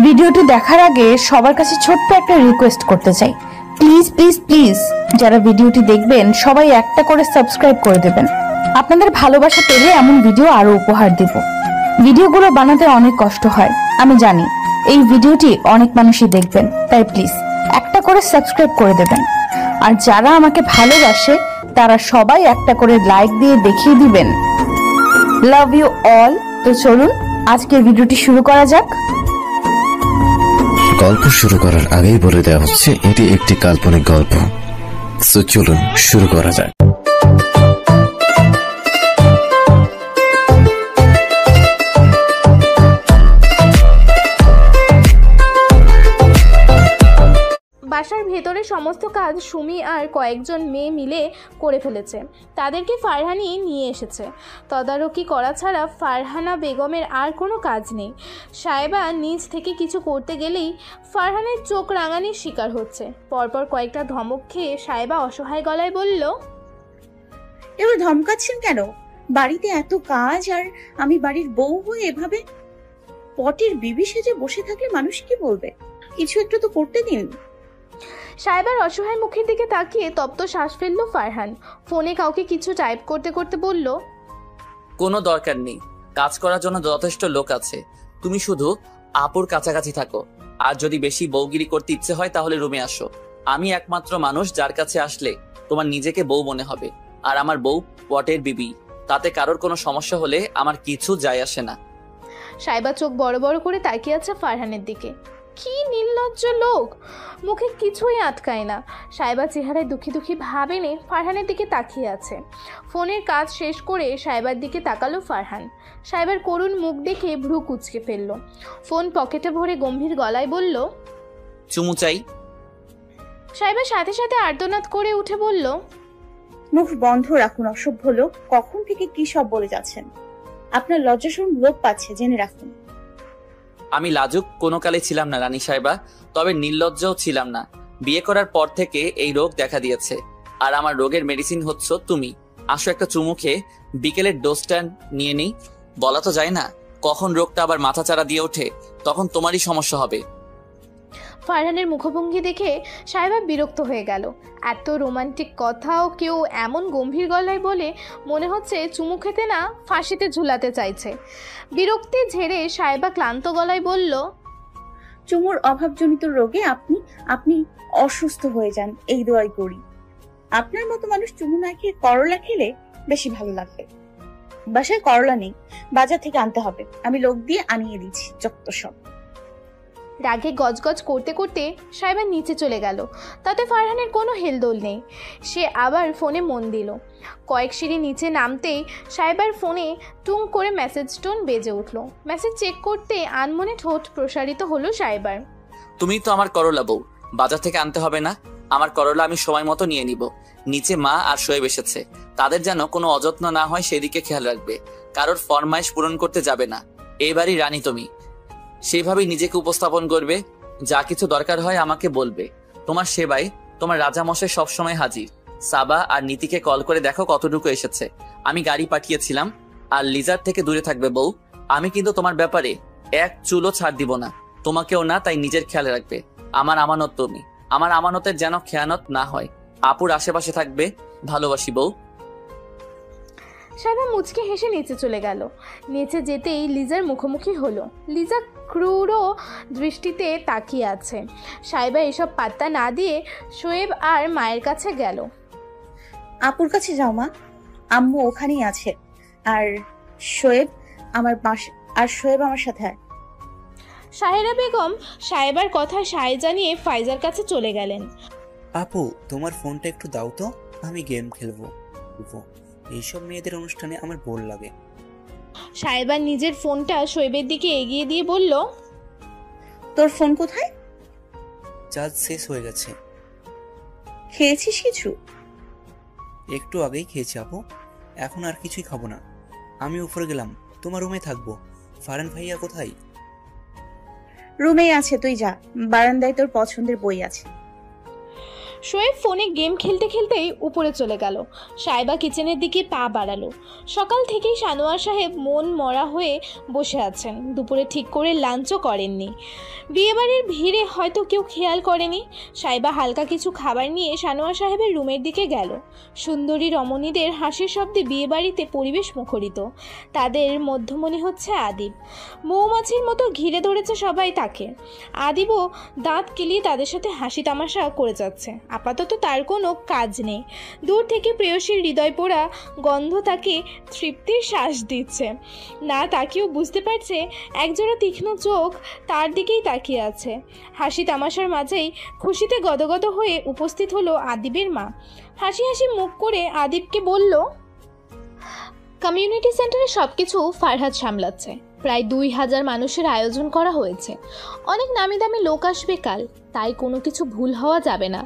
ভিডিওটি দেখার আগে সবার কাছে ছোট্ট একটা রিকোয়েস্ট করতে চাই, প্লিজ প্লিজ প্লিজ যারা ভিডিওটি দেখবেন সবাই একটা করে সাবস্ক্রাইব করে দেবেন। আপনাদের ভালোবাসা পেলে এমন ভিডিও আরো উপহার দেব। ভিডিওগুলো বানাতে অনেক কষ্ট হয় আমি জানি, এই ভিডিওটি অনেক মানুষই দেখবেন, তাই প্লিজ একটা করে সাবস্ক্রাইব করে দেবেন। আর যারা আমাকে ভালোবাসে তারা সবাই একটা করে লাইক দিয়ে দেখিয়ে দিবেন লাভ ইউ অল। তো চলুন আজকের ভিডিওটি শুরু করা যাক। গল্প শুরু করার আগেই বলে দেওয়া হচ্ছে এটি একটি কাল্পনিক গল্প। সো চলুন শুরু করা যাক। বাসার ভেতরে সমস্ত কাজ সুমি আর কয়েকজন মেয়ে মিলে করে ফেলেছে। তাদেরকে ফারহানি নিয়ে এসেছে। তদারকি করা ছাড়া ফারহানা বেগমের আর কোনো কাজ নেই। সাহেবা নিজ থেকে কিছু করতে গেলেই ফারহানের চোখ রাঙানির শিকার হচ্ছে। পরপর কয়েকটা ধমক খেয়ে সাহেবা অসহায় গলায় বলল, এবার ধমকাচ্ছেন কেন? বাড়িতে এত কাজ আর আমি বাড়ির বউ হয়ে এভাবে পটের বিবি সেজে বসে থাকলে মানুষ কি বলবে? কিছু একটু তো করতে দিন। সাহেবার অসহায় মুখের দিকে তাকিয়ে তপ্ত শ্বাস ফেলল ফারহান। ফোনে কাউকে কিছু টাইপ করতে করতে বলল, কোনো দরকার নেই, কাজ করার জন্য যথেষ্ট লোক আছে। তুমি শুধু আপুর কাছাকাছি থাকো। আর যদি বেশি বউগিরি করতে ইচ্ছে হয় তাহলে রুমে আসো। আমি একমাত্র মানুষ যার কাছে আসলে তোমার নিজেকে বউ মনে হবে। আর আমার বউ পটের বিবি, তাতে কারোর কোনো সমস্যা হলে আমার কিছু যায় আসে না। সাহেবা চোখ বড় বড় করে তাকিয়ে আছে ফারহানের দিকে। কি নির্লজ্জ লোক, মুখে কিছুই আটকায় না। সাহেবা চেহারায় দুঃখী দুঃখী ভাব এনে ফারহানের দিকে তাকিয়ে আছে। ফোনের কাজ শেষ করে সাহেবার দিকে তাকালো ফারহান। সাহেবার করুণ মুখ দেখে ভ্রু কুঁচকে ফেলল। ফোন পকেটে ভরে গম্ভীর গলায় বলল, চুমু চাই। সাহেবা সাথে সাথে আর্তনাদ করে উঠে বলল, মুখ বন্ধ রাখুন অসভ্য লোক। কখন থেকে কি সব বলে যাচ্ছেন? আপনার লজ্জাশরম লোপ পাচ্ছে, জেনে রাখুন। আমি লাজুক কোনো কালে ছিলাম না রানী সাহেবা, তবে নির্লজ্জও ছিলাম না। বিয়ে করার পর থেকে এই রোগ দেখা দিয়েছে। আর আমার রোগের মেডিসিন হচ্ছে তুমি। আসো একটা চুমু খেয়ে বিকেলের ডোজটা নিয়ে নেই। বলা তো যায় না কখন রোগটা আবার মাথাচাড়া দিয়ে ওঠে, তখন তোমারই সমস্যা হবে। ফারহানের মুখভঙ্গি দেখে সাহেবা বিরক্ত হয়ে গেল। এত রোমান্টিক কথাও কেউ এমন গম্ভীর গলায় বলে মনে হচ্ছে চুমু খেতে না ফাঁসিতে ঝুলাতে চাইছে। বিরক্তি ঝেড়ে সাহেবা ক্লান্ত গলায় বলল, চুমুর অভাবজনিত রোগে আপনি অসুস্থ হয়ে যান, এই দোয়াই করি। আপনার মতো মানুষ চুমু না খেয়ে করলা খেলে বেশি ভালো লাগবে। বাসায় করলা নেই, বাজার থেকে আনতে হবে। আমি লোক দিয়ে আনিয়ে দিচ্ছি। যত সব। রাগে গজগজ করতে করতে সাহেবা নিচে চলে গেল। তাতে ফারহানের কোনো হেলদোল নেই। সে আবার ফোনে মন দিল। কয়েক সিঁড়ি নিচে নামতেই সাহেবার ফোনে টুং করে মেসেজ টোন বেজে উঠল। মেসেজ চেক করতে আনমনে ঠোঁট প্রসারিত হলো সাহেবার। তুমি তো আমার করলা বউ, বাজার থেকে আনতে হবে না। আমার করলা আমি সময় মতো নিয়ে নিব। নিচে মা আর শোয়েব এসেছে, তাদের যেন কোনো অযত্ন না হয় সেদিকে খেয়াল রাখবে। কারোর ফরমাইশ পূরণ করতে যাবে না। এইবারই রানী তুমি, সেইভাবেই নিজেকে উপস্থাপন করবে। যা কিছু দরকার হয় আমাকে বলবে। তোমার সেবায় তোমার রাজামশাই সবসময় হাজির। সাবা আর নীতিকে কল করে দেখো কতটুকু এসেছে। আমি গাড়ি পাঠিয়েছিলাম। আর লিজার থেকে দূরে থাকবে বউ। আমি কিন্তু তোমার ব্যাপারে এক চুলও ছাড় দিব না, তোমাকেও না। তাই নিজের খেয়াল রাখবে। আমার আমানত তুমি, আমার আমানতের যেন খেয়ানত না হয়। আপুর আশেপাশে থাকবে। ভালোবাসি বউ। সাহেবা মুচকে হেসে নিচে চলে গেল। নিচে যেতেই লিজার মুখোমুখি হলো। লিজা ক্রূর দৃষ্টিতে তাকিয়ে আছে। সাহেবা এসব পাত্তা না দিয়ে শোয়েব আর মায়ের কাছে গেল। আপুর কাছে যাও মা, আম্মু ওখানেই আছে। আর শোয়েব আমার সাথে আয়। সাহেরা বেগম সাহেবার কথায় সায় জানিয়ে ফাইজার কাছে চলে গেলেন। আপু, তোমার ফোনটা একটু দাও তো, আমি গেম খেলবো। এইসব মেয়েদের অনুষ্ঠানে আমার বোর লাগে। সাহেবা নিজের ফোনটা শোয়েবের দিকে এগিয়ে দিয়ে বলল, তোর ফোন কোথায়? চার্জ শেষ হয়ে গেছে। খেয়েছিস কিছু? একটু আগেই খেয়েছি আপু, এখন আর কিছুই খাবো না। আমি উপরে গেলাম, তোমার রুমে থাকবো। ফারহান ভাইয়া কোথায়? রুমেই আছে, তুই যা। বারান্দায় তোর পছন্দের বই আছে। শোয়েব ফোনে গেম খেলতে খেলতেই উপরে চলে গেল। সাইবা কিচেনের দিকে পা বাড়ালো। সকাল থেকেই সানোয়ার সাহেব মন মরা হয়ে বসে আছেন। দুপুরে ঠিক করে লাঞ্চও করেননি। বিয়েবাড়ির ভিড়ে হয়তো কেউ খেয়াল করেনি। সাইবা হালকা কিছু খাবার নিয়ে সানোয়ার সাহেবের রুমের দিকে গেল। সুন্দরী রমণীদের হাসির শব্দে বিয়েবাড়িতে পরিবেশ মুখরিত। তাদের মধ্যমণি হচ্ছে আদিব। মৌমাছির মতো ঘিরে ধরেছে সবাই তাকে। আদিবও দাঁত কেলিয়ে তাদের সাথে হাসি তামাশা করে যাচ্ছে। আপাতত তার কোনো কাজ নেই। দূর থেকে প্রেয়সীর হৃদয় পোড়া গন্ধ তাকে তৃপ্তির শ্বাস দিচ্ছে। না তাকেও বুঝতে পারছে একজোড়া তীক্ষ্ণ চোখ তার দিকেই তাকিয়ে আছে। হাসি তামাশার মাঝেই খুশিতে গদগদ হয়ে উপস্থিত হলো আদিবের মা। হাসি হাসি মুখ করে আদিবকে বলল, কমিউনিটি সেন্টারে সবকিছু ফারহাদ সামলাচ্ছে। প্রায় 2000 মানুষের আয়োজন করা হয়েছে। অনেক নামি দামি লোক আসবে কাল, তাই কোনো কিছু ভুল হওয়া যাবে না।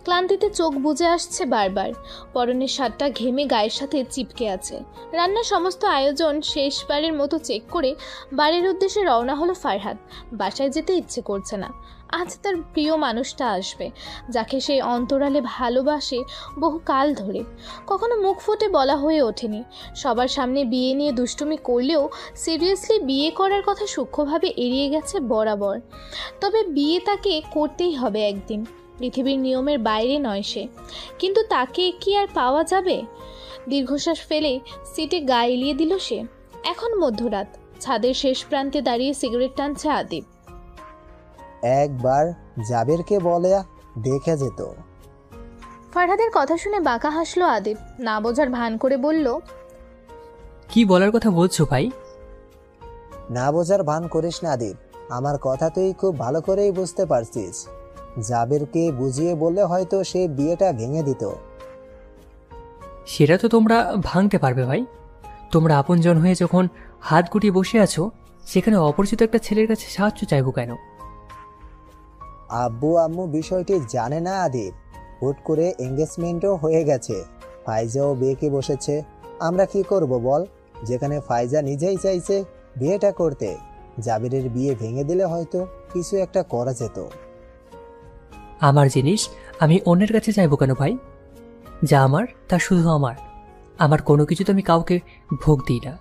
ক্লান্তিতে চোখ বুজে আসছে বারবার। পরনের শার্টটা ঘেমে গায়ের সাথে চিপকে আছে। রান্নার সমস্ত আয়োজন শেষবারের মতো চেক করে বাড়ির উদ্দেশ্যে রওনা হলো ফারহাদ। বাসায় যেতে ইচ্ছে করছে না। আজ তার প্রিয় মানুষটা আসবে, যাকে সে অন্তরালে ভালোবাসে বহু কাল ধরে। কখনো মুখ ফুটে বলা হয়ে ওঠেনি। সবার সামনে বিয়ে নিয়ে দুষ্টুমি করলেও সিরিয়াসলি বিয়ে করার কথা সূক্ষ্মভাবে এড়িয়ে গেছে বরাবর। তবে বিয়ে তাকে করতেই হবে একদিন। পৃথিবীর নিয়মের বাইরে নয় সে। কিন্তু তাকে কি আর পাওয়া যাবে? দীর্ঘশ্বাস ফেলে সিটে গা এলিয়ে দিল সে। এখন মধ্যরাত। ছাদের শেষ প্রান্তে দাঁড়িয়ে সিগারেট টানছে আদিব। একবার জাবেরকে বলে দেখে যেত। ফারহাদের কথা শুনে বাঁকা হাসলো আদিব। না বোঝার ভান করে বলল, কি বলার কথা বলছো ভাই? না বোঝার ভান করিস না আদিব, আমার কথা তুই খুব ভালো করেই বুঝতে পারছিস। জাবেরকে বুঝিয়ে বললে হয়তো সে বিয়েটা ভেঙে দিত। সেটা তো তোমরা ভাঙতে পারবে ভাই। তোমরা আপনজন হয়ে যখন হাত গুটিয়ে বসে আছো, সেখানে অপরিচিত একটা ছেলের কাছে সাহায্য চাইবো কেন? আব্বু আম্মু বিষয়টি জানে না আদিব। হুট করে এঙ্গেজমেন্টও হয়ে গেছে, ফাইজাও বিয়েকে বসেছে। আমরা কি করব বল? যেখানে ফাইজা নিজেই চাইছে বিয়েটা করতে, জাবেরের বিয়ে ভেঙে দিলে হয়তো কিছু একটা করা যেত। আমার জিনিস আমি অন্যের কাছে চাইবো কেন ভাই? যা আমার তা শুধু আমার। আমার কোনো কিছু তো আমি কাউকে ভোগ দিই না।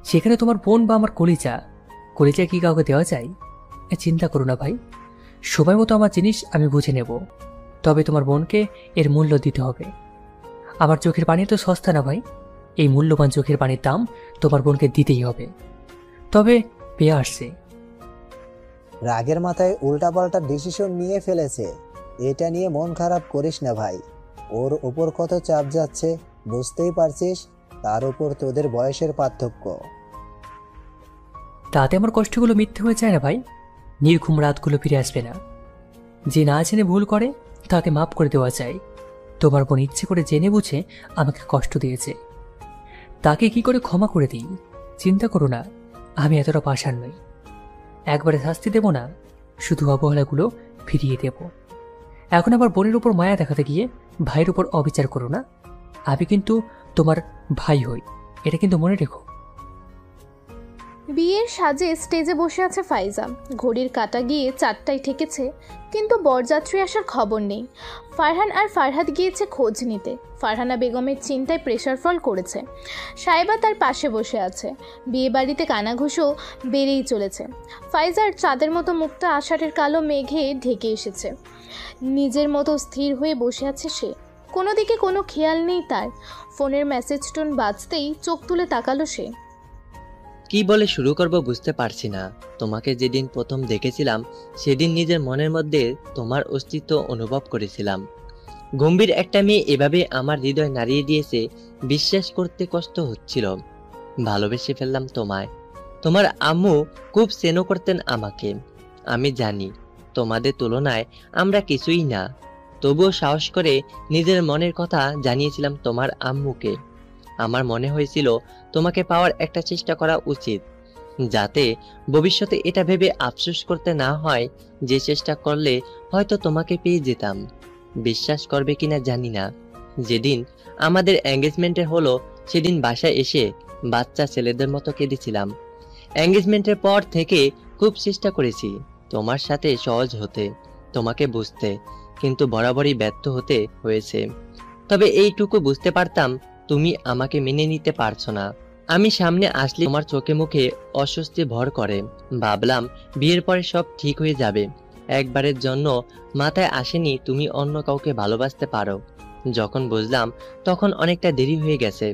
সেখানে তোমার বোন বা আমার কলিজা কি কাউকে দেওয়া যায়? চিন্তা করো না ভাই, সময় মতো আমার জিনিস আমি বুঝে নেব। তবে তোমার বোনকে এর মূল্য দিতে হবে। আমার চোখের পানি তো সস্তা না ভাই। এই মূল্যবান চোখের পানির দাম তোমার বোনকে দিতেই হবে। তবে পেয়ে আসছে। রাগের মাথায় উল্টাপাল্টা ডিসিশন নিয়ে ফেলেছে। এটা নিয়ে মন খারাপ করিস না ভাই। ওর উপর কত চাপ যাচ্ছে বুঝতেই পারছিস। তার উপর তোদের বয়সের পার্থক্য। তাতে আমার কষ্টগুলো মিথ্যে হয়ে যায় না ভাই। নির্ঘুম রাতগুলো ফিরে আসবে না। যে না জেনে ভুল করে তাকে মাফ করে দেওয়া যায়। তোমার বোন ইচ্ছে করে জেনে বুঝে আমাকে কষ্ট দিয়েছে, তাকে কি করে ক্ষমা করে দিই? চিন্তা করো না, আমি এতটা পাষাণ নই। একবারে শাস্তি দেব না, শুধু অবহেলাগুলো ফিরিয়ে দেব। এখন আবার বোনের উপর মায়া দেখাতে গিয়ে ভাইয়ের উপর অবিচার করো না। আমি কিন্তু তোমার ভাই হই, এটা কিন্তু মনে রেখো। বিয়ের সাজে স্টেজে বসে আছে ফাইজা। ঘড়ির কাঁটা গিয়ে 4টায় ঠেকেছে, কিন্তু বরযাত্রী আসার খবর নেই। ফারহান আর ফারহাদ গিয়েছে খোঁজ নিতে। ফারহানা বেগমের চিন্তায় প্রেশার ফল করেছে। সাইবা তার পাশে বসে আছে। বিয়ে বাড়িতে কানাঘুষো বেড়েই চলেছে। ফাইজার চাঁদের মতো মুখটা আষাঢ়ের কালো মেঘে ঢেকে এসেছে। নিজের মতো স্থির হয়ে বসে আছে সে। কোনো দিকে কোনো খেয়াল নেই তার। ফোনের মেসেজ টোন বাজতেই চোখ তুলে তাকালো সে। কি বলে শুরু করব বুঝতে পারছি না। তোমাকে যেদিন প্রথম দেখেছিলাম সেদিন নিজের মনের মধ্যে তোমার অস্তিত্ব অনুভব করেছিলাম। গম্ভীর একটা মেয়ে এভাবে আমার হৃদয় নাড়িয়ে দিয়েছে, বিশ্বাস করতে কষ্ট হচ্ছিল। ভালোবেসে ফেললাম তোমায়। তোমার আম্মু খুব স্নেহ করতেন আমাকে। আমি জানি তোমাদের তুলনায় আমরা কিছুই না, তবুও সাহস করে নিজের মনের কথা জানিয়েছিলাম তোমার আম্মুকে। আমার মনে হয়েছিল তোমাকে পাওয়ার একটা চেষ্টা করা উচিত, যাতে ভবিষ্যতে এটা ভেবে আফসোস করতে না হয় যে চেষ্টা করলে হয়তো তোমাকে পেয়ে যেতাম। বিশ্বাস করবে কিনা জানি না, যেদিন আমাদের এঙ্গেজমেন্টের হলো সেদিন বাসায় এসে বাচ্চা ছেলেদের মতো কেঁদেছিলাম। এঙ্গেজমেন্টের পর থেকে খুব চেষ্টা করেছি তোমার সাথে সহজ হতে, তোমাকে বুঝতে, কিন্তু বরাবরই ব্যর্থ হতে হয়েছে। তবে এইটুকু বুঝতে পারতাম তুমি আমাকে মেনে নিতে পারছো না। আমি সামনে আসলে তোমার চোখে মুখে অস্বস্তি ভর করে। ভাবলাম বিয়ের পরে সব ঠিক হয়ে যাবে। একবারের জন্য মাথায় আসেনি তুমি অন্য কাউকে ভালোবাসতে পারো। যখন বুঝলাম তখন অনেকটা দেরি হয়ে গেছে।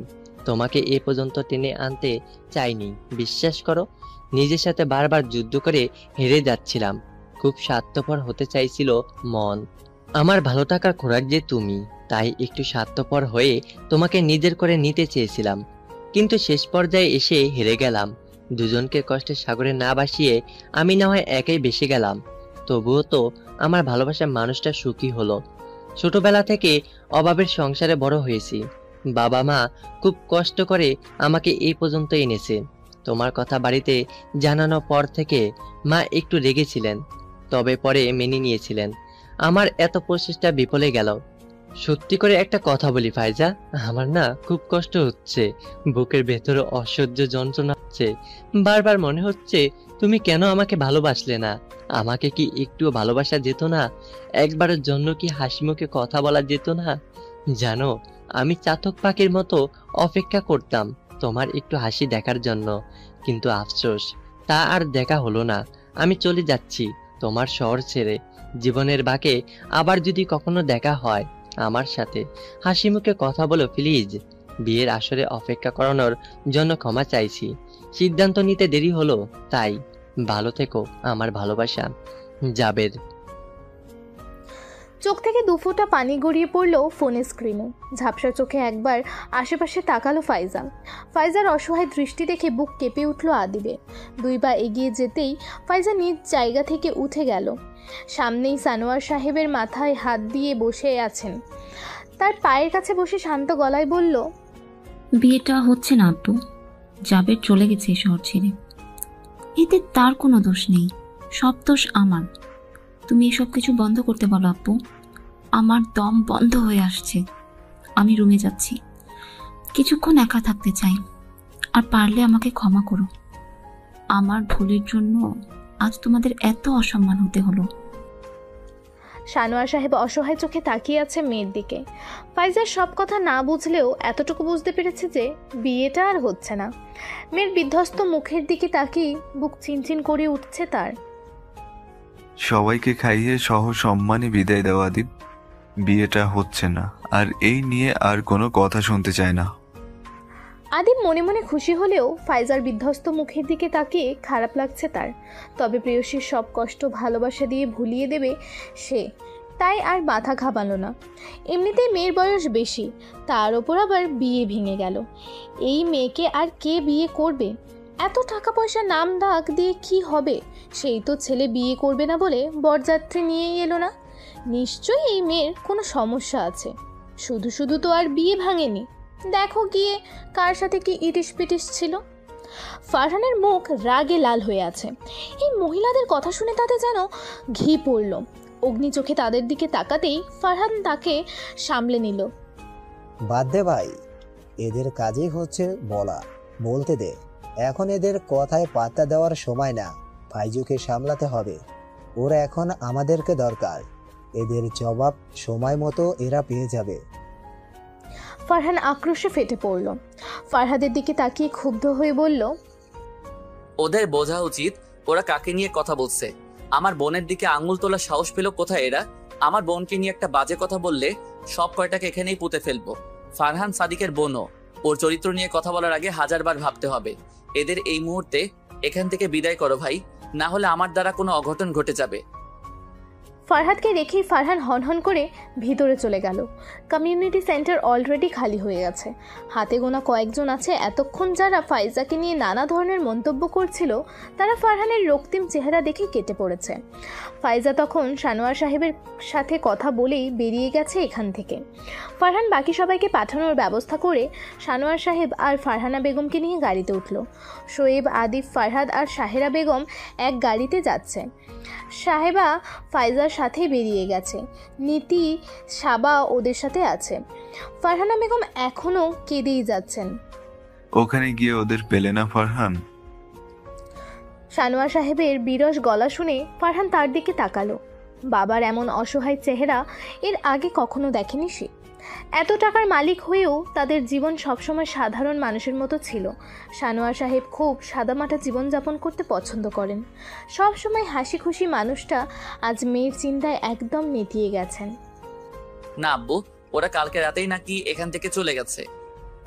তোমাকে এ পর্যন্ত টেনে আনতে চাইনি, বিশ্বাস করো। নিজের সাথে বারবার যুদ্ধ করে হেরে যাচ্ছিলাম। খুব স্বার্থপর হতে চাইছিল মন। আমার ভালো থাকার খোরাক যে তুমি, তাই একটু স্বার্থপর হয়ে তোমাকে নিজের করে নিতে চেয়েছিলাম। কিন্তু শেষ পর্যায়ে এসে হেরে গেলাম। দুজনকে কষ্টের সাগরে না ভাসিয়ে আমি না হয় একাই ভেসে গেলাম। তবুও তো আমার ভালোবাসার মানুষটা সুখী হলো। ছোটবেলা থেকে অভাবের সংসারে বড় হয়েছি। বাবা মা খুব কষ্ট করে আমাকে এই পর্যন্ত এনেছে। তোমার কথা বাড়িতে জানানোর পর থেকে মা একটু রেগেছিলেন, তবে পরে মেনে নিয়েছিলেন। আমার এত প্রচেষ্টা বিফলে গেল। সত্যি করে একটা কথা বলি ফাইজা, আমার না খুব কষ্ট হচ্ছে। বুকের ভেতরে অসহ্য যন্ত্রণা হচ্ছে। বারবার মনে হচ্ছে তুমি কেন আমাকে ভালোবাসলে না? আমাকে কি একটু ভালোবাসা যেত না? একবারের জন্য কি হাসি মুখে কথা বলা যেত না? জানো, আমি চাতক পাখির মতো অপেক্ষা করতাম তোমার একটু হাসি দেখার জন্য, কিন্তু আফসোস তা আর দেখা হলো না। আমি চলে যাচ্ছি তোমার শহর ছেড়ে। জীবনের বাঁকে আবার যদি কখনো দেখা হয় আমার সাথে হাসি মুখে কথা বলো প্লিজ। বিয়ের আসরে অপেক্ষা করানোর জন্য ক্ষমা চাইছি। সিদ্ধান্ত নিতে দেরি হলো তাই। ভালো থেকো আমার ভালোবাসা, জাবেদ। চোখ থেকে দুফোঁটা পানি গড়িয়ে পড়ল ফোনের স্ক্রিনে। ঝাপসা চোখে একবার আশেপাশে তাকালো ফাইজা। ফাইজার অসহায় দৃষ্টি দেখে বুক কেঁপে উঠল আদিবের। দুই পা এগিয়ে যেতেই ফাইজা নিজ জায়গা থেকে উঠে গেল। সামনেই সানোয়ার সাহেবের মাথায় হাত দিয়ে বসে আছেন। তার পায়ের কাছে বসে শান্ত গলায় বলল, বিয়েটা হচ্ছে না আব্বু। জাবের চলে গেছে শহর ছেড়ে। এতে তার কোনো দোষ নেই, সব দোষ আমার। তুমি এসব কিছু বন্ধ করতে বলো আব্বু। আমার দম বন্ধ হয়ে আসছে। আমি রুমে যাচ্ছি, কিছুক্ষণ একা থাকতে চাই। আর পারলে আমাকে ক্ষমা করো। আমার ভুলের জন্য আজ তোমাদের এত অসম্মান হতে হলো। সানোয়ার সাহেব অসহায় চোখে তাকিয়ে আছে মেয়ের দিকে। ফাইজার সব কথা না বুঝলেও এতটুকু বুঝতে পেরেছে যে বিয়েটা আর হচ্ছে না। মেয়ের বিধ্বস্ত মুখের দিকে তাকিয়ে বুক চিনচিন করে উঠছে তার। সবাইকে খাইয়ে সহ সম্মানে বিদায় দেওয়া আদিব। বিয়েটা হচ্ছে না, আর এই নিয়ে আর কোনো কথা শুনতে চায় না। আদিব মনে মনে খুশি হলেও ফাইজার বিধ্বস্ত মুখের দিকে তাকিয়ে খারাপ লাগছে তার। তবে প্রেয়সীর সব কষ্ট ভালোবাসা দিয়ে ভুলিয়ে দেবে সে, তাই আর মাথা ঘামালো না। এমনিতেই মেয়ের বয়স বেশি, তার ওপর আবার বিয়ে ভেঙে গেল। এই মেয়েকে আর কে বিয়ে করবে? এত টাকা পয়সা নাম ডাক দিয়ে কি হবে? সেই তো ছেলে বিয়ে করবে না বলে বরযাত্রী নিয়েই এলো না। নিশ্চয়ই এই মেয়ের কোনো সমস্যা আছে। শুধু শুধু তো আর বিয়ে ভাঙেনি। দেখো গিয়ে কার সাথে কি ইটিস পিটিস ছিল। ফারহানের মুখ রাগে লাল হয়ে আছে। এই মহিলাদের কথা শুনে তাতে যেন ঘি পড়ল। অগ্নি চোখে তাদের দিকে তাকাতেই ফারহান তাকে সামলে নিল। বাদ দে ভাই, এদের কাজই হচ্ছে বলা, বলতে দে। এখন এদের কথায় পাত্তা দেওয়ার সময় না। ফাইজুকে সামলাতে হবে। ওরা এখন আমাদেরকে দরকার। এদের জবাব সময় মতো এরা পেয়ে যাবে। ফারহান আক্রোশে ফেটে পড়ল। ফারহাদের দিকে তাকিয়ে ক্ষুব্ধ হয়ে বলল, ওদের বোঝা উচিত ওরা কাকে নিয়ে কথা বলছে। আমার বোনের দিকে আঙুল তোলার সাহস পেল কোথায় এরা? আমার বোনকে নিয়ে একটা বাজে কথা বললে সব কয়টাকে এখানেই পুঁতে ফেলবো। ফারহান সাদিকের বোনও। ওর চরিত্র নিয়ে কথা বলার আগে হাজারবার ভাবতে হবে। এদের এই মুহূর্তে এখান থেকে বিদায় করো ভাই, না হলে আমার দ্বারা কোনো অঘটন ঘটে যাবে। ফারহাদকে রেখেই ফারহান হনহন করে ভিতরে চলে গেল। কমিউনিটি সেন্টার অলরেডি খালি হয়ে গেছে। হাতে গোনা কয়েকজন আছে এতক্ষণ যারা ফাইজাকে নিয়ে নানা ধরনের মন্তব্য করছিল, তারা ফারহানের রক্তিম চেহারা দেখে কেটে পড়েছে। ফাইজা তখন সানোয়ার সাহেবের সাথে কথা বলেই বেরিয়ে গেছে এখান থেকে। ফারহান বাকি সবাইকে পাঠানোর ব্যবস্থা করে সানোয়ার সাহেব আর ফারহানা বেগমকে নিয়ে গাড়িতে উঠল। শোয়েব, আদিব, ফারহাদ আর সাহেরা বেগম এক গাড়িতে যাচ্ছে। সাহেবা ফাইজার সাথে বেরিয়ে গেছে। নীতি, সাবা ওদের সাথে আছে। ফারহানা বেগম এখনো কেঁদেই যাচ্ছেন। ওখানে গিয়ে ওদের পেলে না ফারহান? সানোয়ার সাহেবের বিরস গলা শুনে ফারহান তার দিকে তাকালো। বাবার এমন অসহায় চেহারা এর আগে কখনো দেখেনি সে। এত টাকার মালিক হয়েও তাদের জীবন সবসময় সাধারণ মানুষের মতো ছিল। সানোয়ার সাহেব খুব সাদামাটা জীবনযাপন করতে পছন্দ করেন। সবসময় হাসি খুশি মানুষটা আজ মেয়ের চিন্তায় একদম নেতিয়ে গেছেন। না আব্বু, ওরা কালকে রাতেই নাকি এখান থেকে চলে গেছে।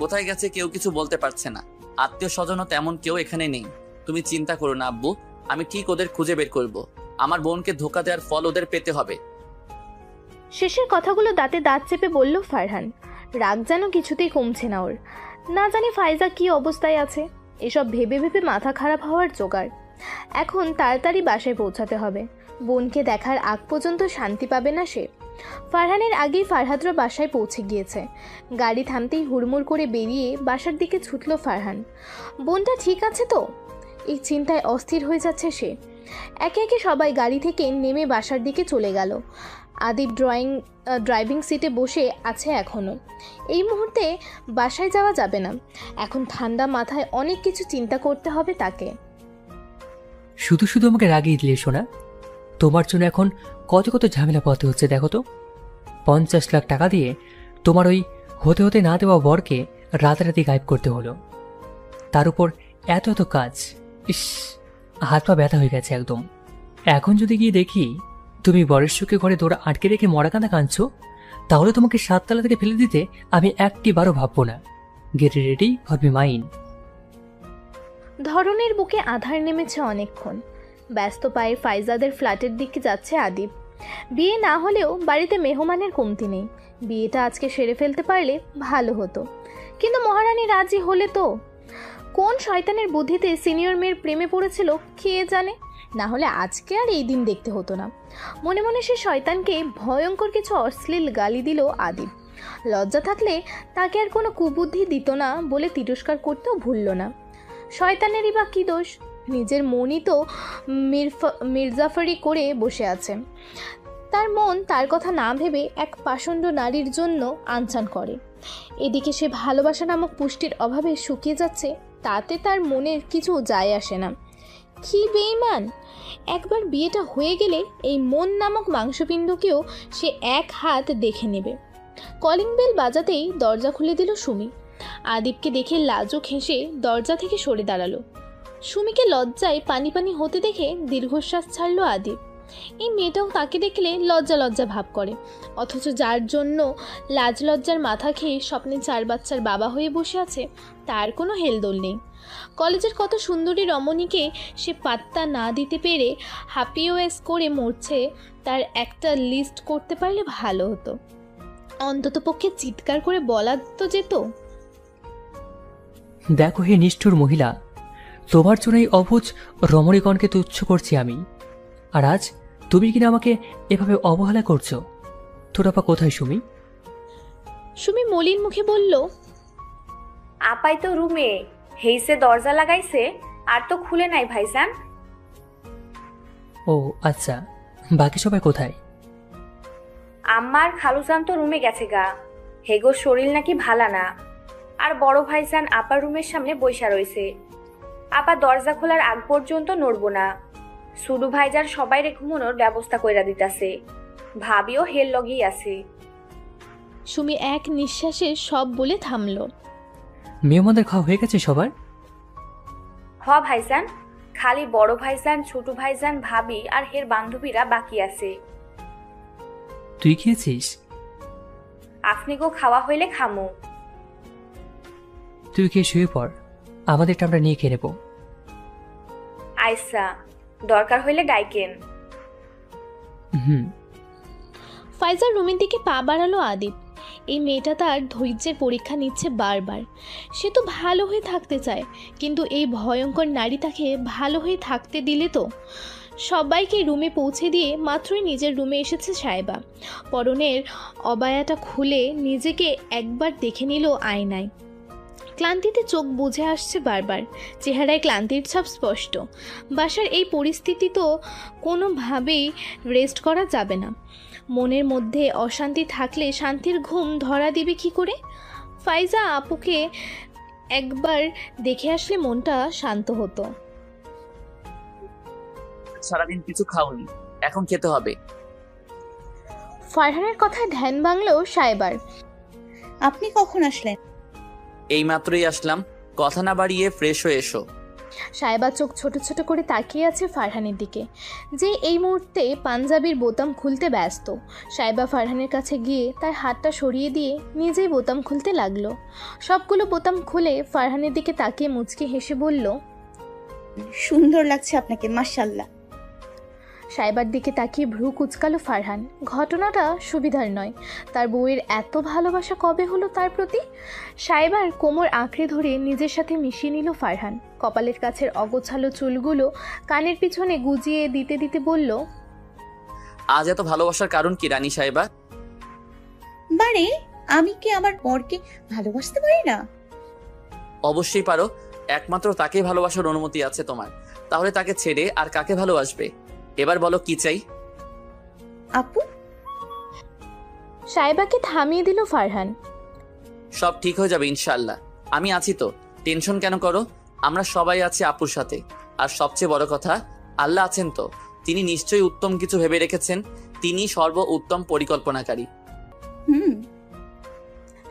কোথায় গেছে কেউ কিছু বলতে পারছে না। আত্মীয় স্বজনও তেমন কেউ এখানে নেই। তুমি চিন্তা করো না আব্বু, আমি ঠিক ওদের খুঁজে বের করব। আমার বোনকে ধোকা দেওয়ার ফল ওদের পেতে হবে। শেষের কথাগুলো দাঁতে দাঁত চেপে বলল ফারহান। রাগ যেন কিছুতেই কমছে না ওর। না জানি ফাইজা কি অবস্থায় আছে। এসব ভেবে ভেবে মাথা খারাপ হওয়ার জোগাড়। এখন তাড়াতাড়ি বাসায় পৌঁছাতে হবে। বোনকে দেখার আগ পর্যন্ত শান্তি পাবে না সে। ফারহানের আগেই ফারহাদরা বাসায় পৌঁছে গিয়েছে। গাড়ি থামতেই হুড়মুড় করে বেরিয়ে বাসার দিকে ছুটল ফারহান। বোনটা ঠিক আছে তো? এই চিন্তায় অস্থির হয়ে যাচ্ছে সে। একে একে সবাই গাড়ি থেকে নেমে বাসার দিকে চলে গেল। আদিব ড্রাইভিং সিটে বসে আছে এখনও। এই মুহূর্তে বাসায় যাওয়া যাবে না। এখন ঠান্ডা মাথায় অনেক কিছু চিন্তা করতে হবে তাকে। শুধু শুধু আমাকে রাগিয়ে দিলে শোনা। তোমার জন্য এখন কত কত ঝামেলা পথে হচ্ছে দেখো তো। 50 লাখ টাকা দিয়ে তোমার ওই হতে হতে না দেওয়া বরকে রাতারাতি গায়েব করতে হলো। তার উপর এত এত কাজ। ইস, হাত পা ব্যথা হয়ে গেছে একদম। এখন যদি গিয়ে দেখি তুমি বরের সুখে ঘরে দৌড়া আটকে রেখে মরাকান্দা কাঁদছো, তাহলে তোমাকে 7 তলা থেকে ফেলে দিতে আমি একটিবারও ভাববো না। Get ready for be mine. ধরনের বুকে আধার নেমেছে অনেকক্ষণ। ব্যস্ত পায়ে ফাইজাদের ফ্ল্যাটের দিকে যাচ্ছে আদিব। বিয়ে না হলেও বাড়িতে মেহমানের কমতি নেই। বিয়েটা আজকে সেরে ফেলতে পারলে ভালো হতো, কিন্তু মহারানী রাজি হলে তো। কোন শয়তানের বুদ্ধিতে সিনিয়র মেয়ের প্রেমে পড়েছিল কে জানে, না হলে আজকে আর এই দিন দেখতে হতো না। মনে মনে সে শয়তানকে ভয়ঙ্কর কিছু অশ্লীল গালি দিল আদিব। লজ্জা থাকলে তাকে আর কোনো কুবুদ্ধি দিত না বলে তিরস্কার করতেও ভুলল না। শয়তানেরই বা কী দোষ? নিজের মনই তো মির্জাফারি করে বসে আছে। তার মন তার কথা না ভেবে এক পাষণ্ড নারীর জন্য আনচান করে। এদিকে সে ভালোবাসা নামক পুষ্টির অভাবে শুকিয়ে যাচ্ছে, তাতে তার মনের কিছু যায় আসে না। কি বেঈমান! একবার বিয়েটা হয়ে গেলে এই মন নামক মাংসপিণ্ডকেও সে এক হাত দেখে নেবে। কলিং বেল বাজাতেই দরজা খুলে দিল সুমি। আদিবকে দেখে লাজুক হেসে দরজা থেকে সরে দাঁড়ালো। সুমিকে লজ্জায় পানি পানি হতে দেখে দীর্ঘশ্বাস ছাড়ল আদিব। এই মেয়েটাও তাকে দেখলে লজ্জা লজ্জা ভাব করে, অথচ যার জন্য লাজ লজ্জার মাথা খেয়ে স্বপ্নে 4 বাচ্চার বাবা হয়ে বসে আছে তার কোনো হেলদোল নেই। কলেজের কত সুন্দরী রমণীকে সে পাত্তা না দিতে পেরে হাপিওএস করে মরছে, তার একটা লিস্ট করতে পারলে ভালো হতো। অন্তত পক্ষে চিৎকার করে বলা তো যেত। দেখো হে নিষ্ঠুর মহিলা, তোমার জন্য এই অবুঝ রমণীগণকে তুচ্ছ করছি আমি, আর আজ তুমি কিনা আমাকে এভাবে অবহেলা করছো। তোর আপা কোথায় সুমি? সুমি মলিন মুখে বলল, আপাই তো রুমে হেইসে দরজা লাগাইছে, আর তো খুলে নাই ভাইজান। ও আচ্ছা, বাকি সবাই কোথায়? আম্মার খালুজান তো রুমে গেছে গা, হেগোর শরীর নাকি ভালা না। আর বড় ভাইজান আপার রুমের সামনে বইসা রয়েছে। আপা দরজা খোলার আগ পর্যন্ত নড়বো না। সুডু ভাইজার সবাইরে ঘুমানোর ব্যবস্থা কইরা দিতাছে, ভাবিও হেল লগেই আছে। সুমি এক নিঃশ্বাসে সব বলে থামল। মেহমানদের খাওয়া হয়ে গেছে সবার? হ ভাইজান, খালি বড় ভাইজান, ছোট ভাইজান, ভাবি আর হের বান্ধবীরা বাকি আছে। তুই খেয়েছিস? আপনি গো খাওয়া হইলে খামু। তুই খেয়ে শুয়ে পড়, আমাদেরটা আমরা নিয়ে খেয়ে নেবো। আইসা, দরকার হইলে ডাইকেন। ফাইজার রুমের দিকে পা বাড়ালো আদিব। এই মেয়েটা তার ধৈর্যের পরীক্ষা নিচ্ছে বারবার। সে তো ভালো হয়ে থাকতে চায়, কিন্তু এই ভয়ঙ্কর নারী তাকে ভালো হয়ে থাকতে দিলে তো। সবাইকে রুমে পৌঁছে দিয়ে মাত্রই নিজের রুমে এসেছে সাহেবা। পরনের অবায়াটা খুলে নিজেকে একবার দেখে নিল আয়নায়। ক্লান্তিতে চোখ বুঝে আসছে বারবার, চেহারায় ক্লান্তির ছাপ স্পষ্ট। বাসার এই পরিস্থিতি তো কোনোভাবেই রেস্ট করা যাবে না। মনের মধ্যে অশান্তি থাকলে শান্তির ঘুম ধরা দিবে কি করে? ফাইজা আপুকে একবার দেখে আসলে মনটা শান্ত হতো। সারাদিন কিছু খাওনি, এখন খেতে হবে। ফারহানের কথায় ধ্যান ভাঙল সাহেবার। আপনি কখন আসলেন? এই মাত্রই আসলাম, কথা না বাড়িয়ে ফ্রেশ হয়ে এসো। সাহেবা চোখ ছোট ছোট করে তাকিয়ে আছে ফারহানের দিকে, যে এই মুহূর্তে পাঞ্জাবির বোতাম খুলতে ব্যস্ত। সাহেবা ফারহানের কাছে গিয়ে তার হাতটা সরিয়ে দিয়ে নিজেই বোতাম খুলতে লাগলো। সবগুলো বোতাম খুলে ফারহানের দিকে তাকিয়ে মুচকি হেসে বলল, সুন্দর লাগছে আপনাকে, মাশাআল্লাহ। সাহেবার দিকে তাকিয়ে ভ্রু কুচকালো ফারহান। ঘটনাটা সুবিধার নয়, তার বউয়ের এত ভালোবাসা কবে হলো তার প্রতি? সাহেবার কোমর আঁকড়ে ধরে নিজের সাথে মিশিয়ে নিল ফারহান। কপালের কাছের অগোছালো চুলগুলো কানের পিছনে গুজিয়ে দিতে দিতে বলল, আজ এত ভালোবাসার কারণ কি রানী সাহেবা? মানে আমি কি আমার বরকে ভালোবাসতে পারি না? অবশ্যই পারো, একমাত্র তাকেই ভালোবাসার অনুমতি আছে তোমার। তাহলে তাকে ছেড়ে আর কাকে ভালোবাসবে? এবার বলো কি চাই? আপু। সাহেবাকে থামিয়ে দিল ফারহান। সব ঠিক হয়ে যাবে ইনশাআল্লাহ, আমি আছি তো, টেনশন কেন করো? আমরা সবাই আছি আপুর সাথে। আর সবচেয়ে বড় কথা, আল্লাহ আছেন তো, তিনি নিশ্চয়ই উত্তম কিছু ভেবে রেখেছেন। তিনি সর্ব উত্তম পরিকল্পনাকারী।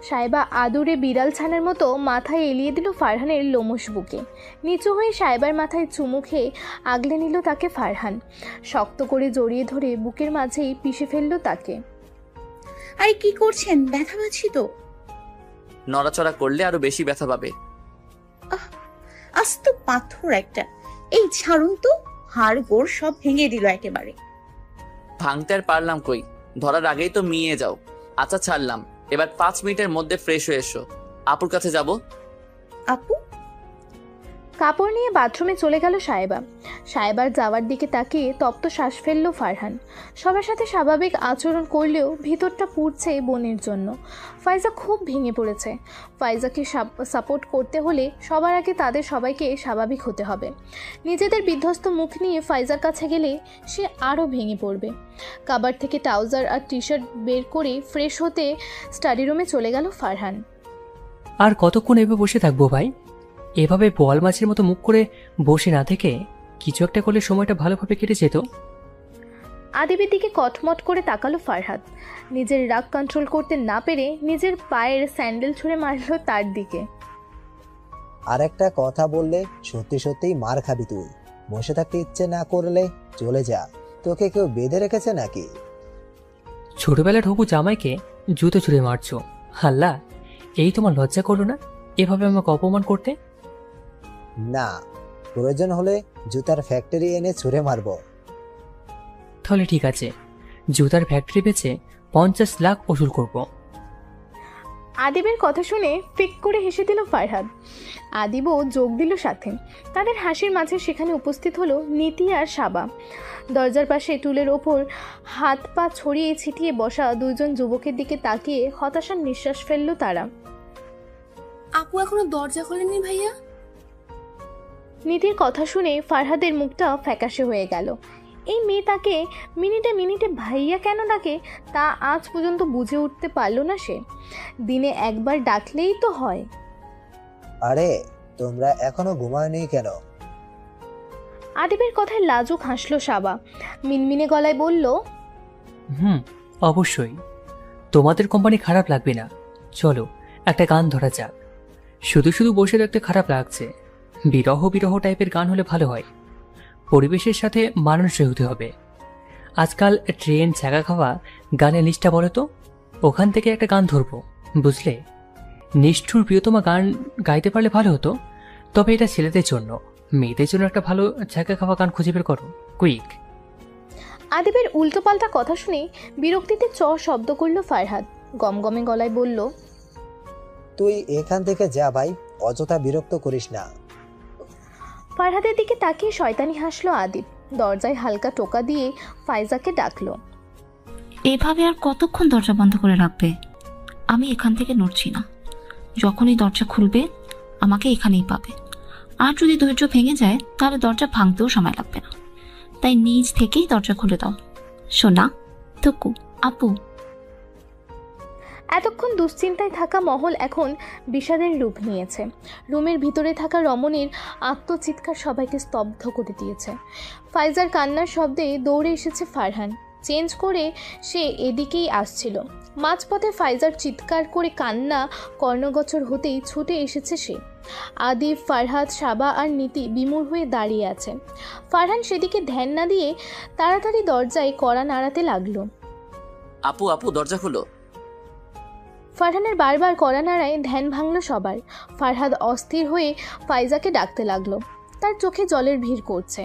সাহেবা আদুরে বিড়াল ছানার মতো মাথায় এলিয়ে দিল ফারহানের লোমশ বুকে। নিচু হয়ে সাহেবার মাথায় চুমু খেয়ে আগলে নিল তাকে ফারহান। শক্ত করে জড়িয়ে ধরে বুকের মাঝেই পিষে ফেলল তাকে। আরে কি করছেন? ব্যথা পাচ্ছি তো। নড়াচড়া করলে আরো বেশি ব্যথা পাবে। আস্ত পাথর একটা। এই ছাড়ুন তো, হাড় গোড় সব ভেঙে দিল একেবারে। ভাঙতে আর পারলাম কই, ধরার আগেই তো মিয়ে যাও। আচ্ছা ছাড়লাম, এবার 5 মিনিটের মধ্যে ফ্রেশ হয়ে এসো, আপুর কাছে যাব। আপু? কাপড় নিয়ে বাথরুমে চলে গেল সাহেবা। সাহেবার যাওয়ার দিকে তাকিয়ে তপ্ত শ্বাস ফেলল ফারহান। সবার সাথে স্বাভাবিক আচরণ করলেও ভিতরটা পুড়ছে বোনের জন্য। ফাইজা খুব ভেঙে পড়েছে। ফাইজাকে সাপোর্ট করতে হলে সবার আগে তাদের সবাইকে স্বাভাবিক হতে হবে। নিজেদের বিধ্বস্ত মুখ নিয়ে ফাইজার কাছে গেলে সে আরও ভেঙে পড়বে। কাবার থেকে ট্রাউজার আর টি শার্ট বের করে ফ্রেশ হতে স্টাডি রুমে চলে গেল ফারহান। আর কতক্ষণ এভাবে বসে থাকবো ভাই? এভাবে বোয়াল মাছের মতো মুখ করে বসে না থেকে কিছু একটা করলে সময়টা ভালোভাবে কেটে যেত। আদিবের দিকে কটমট করে তাকালো ফারহাদ। নিজের রাগ কন্ট্রোল করতে না পেরে নিজের পায়ের স্যান্ডেল ছুঁড়ে মারল তার দিকে। আর একটা কথা বললে সত্যি সত্যিই মার খাবি তুই। বসে থাকতে ইচ্ছে না করলে চলে যা, তোকে কেউ বেঁধে রেখেছে নাকি? ছোটবেলার হবু জামাইকে জুতো ছুঁড়ে মারছো, হাল্লা! এই তোমার লজ্জা করো না এভাবে আমাকে অপমান করতে? না, প্রয়োজন হলে জুতার ফ্যাক্টরি এনে ছুঁড়ে মারবো। তাহলে ঠিক আছে, জুতার ফ্যাক্টরি বেচে 50 লাখ ওসুল করব। আদিবের কথা শুনে ফিক করে হেসে দিল ফারহাদ। আদিবও যোগ দিল সাথে। তাদের হাসির মাঝে সেখানে উপস্থিত হলো নীতি আর সাবা। দরজার পাশে টুলের ওপর হাত পা ছড়িয়ে ছিটিয়ে বসা দুইজন যুবকের দিকে তাকিয়ে হতাশার নিঃশ্বাস ফেলল তারা। আপু এখনো দরজা খোলেনি ভাইয়া? নীতির কথা শুনে ফারহাদের মুখটা ফ্যাকাশে হয়ে গেল। এই মেয়ে তাকে মিনিটে মিনিটে ভাইয়া কেন ডাকে তা আজ পর্যন্ত বুঝে উঠতে পারল না সে। দিনে একবার ডাকলেই তো হয়। আরে তোমরা এখনো ঘুমাওনি কেন? আদিবের কথায় লাজুক হাসলো সাবা। মিনমিনে গলায় বলল, অবশ্যই। তোমাদের কোম্পানি খারাপ লাগবে না, চলো একটা গান ধরা যাক। শুধু শুধু বসে থাকতে খারাপ লাগছে, বিরহ বিরহ টাইপের গান হলে ভালো হয়। পরিবেশের সাথে মানানসই হতে হবে। আজকাল ট্রেন ছাগা খাওয়া গানের লিস্টটা বলো তো, ওখান থেকে একটা গান ধরবো, বুঝলে? নিষ্ঠুর প্রিয়তমা গান গাইতে পারলে ভালো হতো, তবে এটা ছেলেদের জন্য। মেয়েদের জন্য একটা ভালো ছাগা খাওয়া গান খুঁজে বের করো, কুইক। আদিবের উল্টোপাল্টা কথা শুনে বিরক্তিতে চ শব্দ করল ফারহাদ। গমগমে গলায় বলল, তুই এখান থেকে যা ভাই, অযথা বিরক্ত করিস না। ফারহাদের দিকে তাকিয়ে শয়তানি হাসলো আদিব। দরজায় হালকা টোকা দিয়ে ফাইজাকে ডাকলো। এভাবে আর কতক্ষণ দরজা বন্ধ করে রাখবে? আমি এখান থেকে নড়ছি না। যখনই দরজা খুলবে আমাকে এখানেই পাবে। আর যদি ধৈর্য ভেঙে যায় তাহলে দরজা ভাঙতেও সময় লাগবে না। তাই নিজ থেকেই দরজা খুলে দাও। সোনা, টুকু, আপু। এতক্ষণ দুশ্চিন্তায় থাকা মহল এখন বিষাদের রূপ নিয়েছে। রুমের ভিতরে থাকা রমণীর আত্মচিৎকার সবাইকে স্তব্ধ করে দিয়েছে। ফাইজার কান্নার শব্দে দৌড়ে এসেছে ফারহান। চেঞ্জ করে সে এদিকেই আসছিল। মাঝপথে ফাইজার চিৎকার করে কান্না কর্ণগোচর হতেই ছুটে এসেছে সে। আদিব, ফারহাদ, সাবা আর নীতি বিমূঢ় হয়ে দাঁড়িয়ে আছে। ফারহান সেদিকে ধ্যান না দিয়ে তাড়াতাড়ি দরজায় কড়া নাড়াতে লাগলো। আপু আপু দরজা খুলো। ফারহানের বারবার কড়া নাড়ায় ধ্যান ভাঙল সবার। ফারহাদ অস্থির হয়ে ফাইজাকে ডাকতে লাগলো। তার চোখে জলের ভিড় করছে।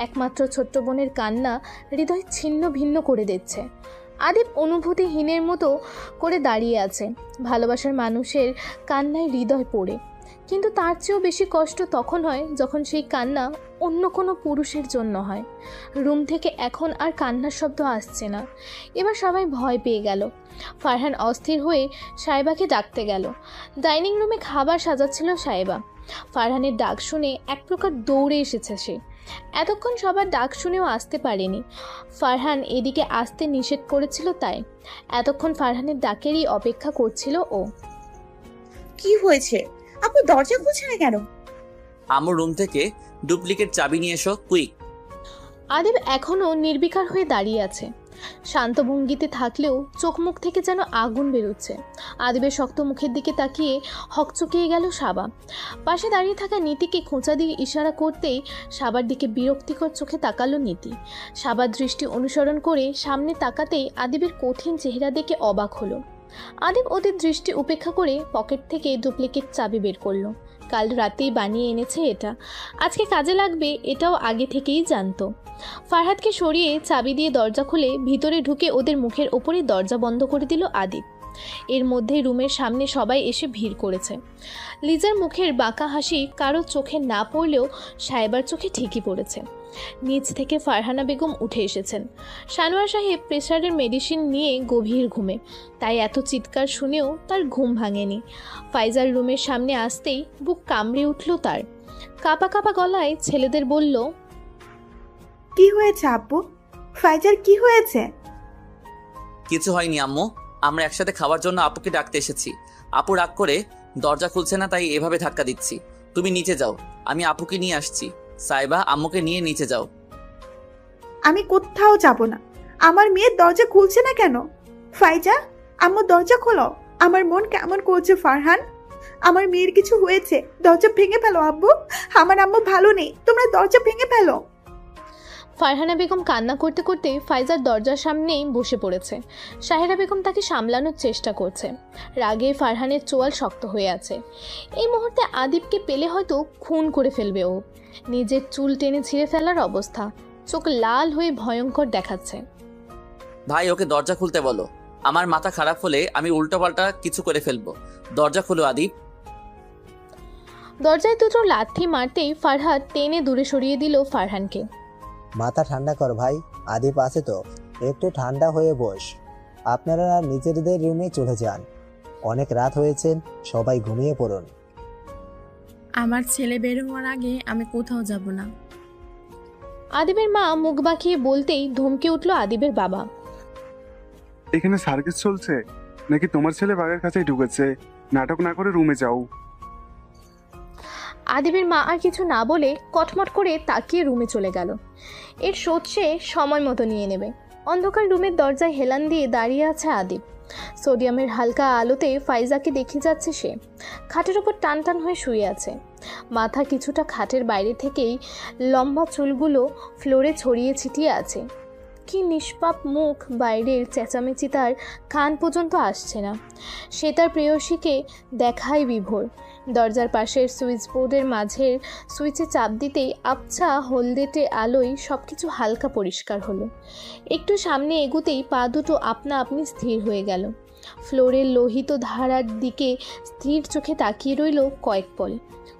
একমাত্র ছোট্ট বোনের কান্না হৃদয় ছিন্ন ভিন্ন করে দিচ্ছে। আদিব অনুভূতিহীনের মতো করে দাঁড়িয়ে আছে। ভালোবাসার মানুষের কান্নায় হৃদয় পড়ে, কিন্তু তার চেয়েও বেশি কষ্ট তখন হয় যখন সেই কান্না অন্য কোনো পুরুষের জন্য হয়। রুম থেকে এখন আর কান্নার শব্দ আসছে না। এবার সবাই ভয় পেয়ে গেল। ফারহান অস্থির হয়ে সাহেবাকে ডাকতে গেল। ডাইনিং রুমে খাবার সাজাচ্ছিল সাহেবা। ফারহানের ডাক শুনে এক প্রকার দৌড়ে এসেছে সে। এতক্ষণ সবার ডাক শুনেও আসতে পারেনি। ফারহান এদিকে আসতে নিষেধ করেছিল, তাই এতক্ষণ ফারহানের ডাকেরই অপেক্ষা করছিল ও। কি হয়েছে আপু, দরজা খুলছে না কেন? আমার রুম থেকে ডুপ্লিকেট চাবি নিয়ে এসো, কুইক। আদিব এখনও নির্বিকার হয়ে দাঁড়িয়ে আছে। শান্ত ভঙ্গিতে থাকলেও চোখ মুখ থেকে যেন আগুন বেরোচ্ছে। আদিবের শক্ত মুখের দিকে তাকিয়ে হকচকিয়ে গেল সাবা। পাশে দাঁড়িয়ে থাকা নীতিকে খোঁচা দিয়ে ইশারা করতেই সাবার দিকে বিরক্তিকর চোখে তাকালো নীতি। সাবার দৃষ্টি অনুসরণ করে সামনে তাকাতেই আদিবের কঠিন চেহারা দেখে অবাক হলো। আদিব ওদের দৃষ্টি উপেক্ষা করে পকেট থেকে ডুপ্লিকেট চাবি বের করলো। কাল রাতেই বানিয়ে এনেছে এটা, আজকে কাজে লাগবে এটাও আগে থেকেই জানতো। ফারহাদকে সরিয়ে চাবি দিয়ে দরজা খুলে ভিতরে ঢুকে ওদের মুখের ওপরে দরজা বন্ধ করে দিল আদিব। এর মধ্যে রুমের সামনে সবাই এসে ভিড় করেছে। লিজার মুখের বাঁকা হাসি কারো চোখে না পড়লেও সাহেবার চোখে ঠিকই পড়েছে। নিচ থেকে ফারহানা বেগম উঠে এসেছেন। সানোয়ার সাহেব প্রেসারের মেডিসিন নিয়ে গভীর ঘুমে, তাই এত চিৎকার শুনেও তার ঘুম ভাঙেনি। ফাইজার রুমের সামনে আসতেই বুক কামড়ে উঠল তার। কাঁপা কাঁপা গলায় ছেলেদের বলল, কি হয়েছে আব্বু? ফাইজার কি হয়েছে? কিছু হয়নি আম্মু, আমরা একসাথে খাওয়ার জন্য আপুকে ডাকতে এসেছি। আপু রাগ করে দরজা খুলছে না, তাই এভাবে ধাক্কা দিচ্ছি। তুমি নিচে যাও, আমি আপুকে নিয়ে আসছি। সাইবা, আম্মুকে নিয়ে নিচে যাও। আমি কোথাও যাব না। আমার মেয়ের দরজা খুলছে না কেন? ফাইজা, আম্মু দরজা খোলো। আমার মন কেমন করছে ফারহান। আমার মেয়ের কিছু হয়েছে, দরজা ভেঙে ফেলো আব্বু। আমার আম্মু ভালো নেই, তোমরা দরজা ভেঙে ফেলো। ফারহানা বেগম কান্না করতে করতে ফাইজার দরজার সামনেই বসে পড়েছে। সাহেরা বেগম তাকে সামলানোর চেষ্টা করছে। রাগে ফারহানের চোয়াল শক্ত হয়ে আছে। এই মুহূর্তে আদিবকে পেলে হয়তো খুন করে ফেলবে ও। নিজের চুল টেনে ছিঁড়ে ফেলার অবস্থা, চোখ লাল হয়ে ভয়ঙ্কর দেখাচ্ছে। ভাই, ওকে দরজা খুলতে বলো। আমার মাথা খারাপ হলে আমি উল্টোপাল্টা কিছু করে ফেলবো। দরজা খুলো আদিব। দরজায় দুটো লাথি মারতেই ফারহাদ টেনে দূরে সরিয়ে দিল ফারহানকে। মাথা ঠান্ডা কর ভাই, আদিপ আছে তো, একটু ঠান্ডা হয়ে বস। আপনারা নিজেদের রুমে চলে যান, অনেক রাত হয়েছে, সবাই ঘুমিয়ে পড়ুন। আমার ছেলে বের হওয়ার আগে আমি কোথাও যাব না। আদিবের মা মুখ বাঁকিয়ে বলতেই ধমকে উঠল আদিবের বাবা। এখানে সার্কিস চলছে নাকি তোমার ছেলে বাগের কাছেই ঢুকেছে? নাটক না করে রুমে যাও। আদিবের মা আর কিছু না বলে কটমট করে তাকিয়ে রুমে চলে গেল। এর শোধ সে সময় মতো নিয়ে নেবে। অন্ধকার রুমের দরজায় হেলান দিয়ে দাঁড়িয়ে আছে আদিব। সোডিয়ামের হালকা আলোতে ফাইজাকে দেখে যাচ্ছে সে। খাটের ওপর টান টান হয়ে শুয়ে আছে। মাথা কিছুটা খাটের বাইরে থেকেই লম্বা চুলগুলো ফ্লোরে ছড়িয়ে ছিটিয়ে আছে। কি নিষ্পাপ মুখ, বাইরের চেঁচামেচি তার কান পর্যন্ত আসছে না। সে তার প্রেয়সীকে দেখায় বিভোর। দরজার পাশের সুইচ বোর্ডের মাঝের সুইচে চাপ দিতেই আবছা হলদেটে আলোয় সব কিছু হালকা পরিষ্কার হলো। একটু সামনে এগুতেই পা দুটো আপনা আপনি স্থির হয়ে গেল। ফ্লোরের লোহিত ধারার দিকে স্থির চোখে তাকিয়ে রইল কয়েক পল।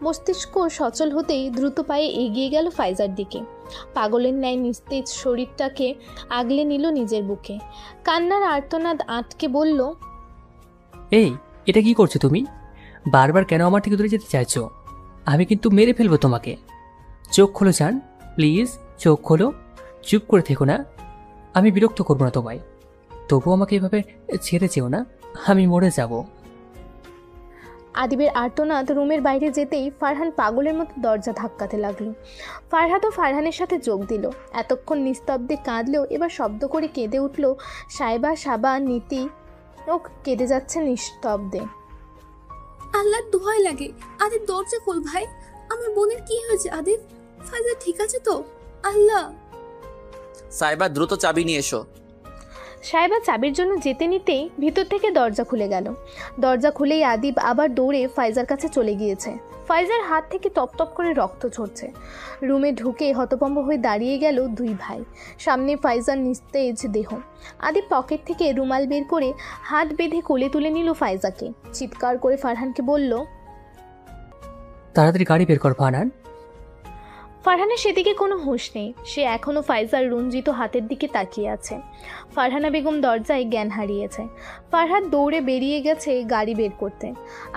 মস্তিষ্ক সচল হতেই দ্রুত পায়ে এগিয়ে গেল ফাইজার দিকে। পাগলের ন্যায় নিস্তেজ শরীরটাকে আগলে নিল নিজের বুকে। কান্নার আর্তনাদ আটকে বলল, এই, এটা কি করছো তুমি? বারবার কেন আমার থেকে দূরে যেতে চাইছো? আমি কিন্তু মেরে ফেলবো তোমাকে। চোখ খোলো জান, প্লিজ চোখ খোলো। চুপ করে থেকো না, আমি বিরক্ত করবো না তোমায়। তবু আমাকে এভাবে ছেড়ে যেও না, আমি মরে যাব। আদিবের আর্তনাদ রুমের বাইরে যেতেই ফারহান পাগলের মতো দরজা ধাক্কাতে লাগলো। ফারহাদও ফারহানের সাথে যোগ দিল। এতক্ষণ নিস্তব্ধে কাঁদলেও এবার শব্দ করে কেঁদে উঠল সাইবা, সাবা, নীতি ও কেঁদে যাচ্ছে নিস্তব্ধে। আল্লাহর দোহাই লাগে, আদিব দরজা খোল ভাই। আমার বোনের কি হয়েছে আদিব? ফাইজা ঠিক আছে তো? আল্লাহ। সাইবা দ্রুত চাবি নিয়ে এসো। সাইবা চাবির জন্য যেতে নিতেই ভিতর থেকে দরজা খুলে গেল। দরজা খুলেই আদিব আবার দৌড়ে ফাইজার কাছে চলে গিয়েছে। ফাইজার হাত থেকে টপ টপ করে রক্ত ঝরছে। রুমে ঢুকে হতভম্ব হয়ে দাঁড়িয়ে গেল দুই ভাই। সামনে ফাইজার নিস্তেজ দেহ। আদিব পকেট থেকে রুমাল বের করে হাত বেঁধে কোলে তুলে নিল ফাইজাকে। চিৎকার করে ফারহানকে বলল, তাড়াতাড়ি গাড়ি বের কর ফারহান। ফারহানের সেদিকে কোনো হুঁশ নেই। সে এখনও ফাইজার রঞ্জিত হাতের দিকে তাকিয়ে আছে। ফারহানা বেগম দরজায় জ্ঞান হারিয়েছে। ফারহাদ দৌড়ে বেরিয়ে গেছে গাড়ি বের করতে।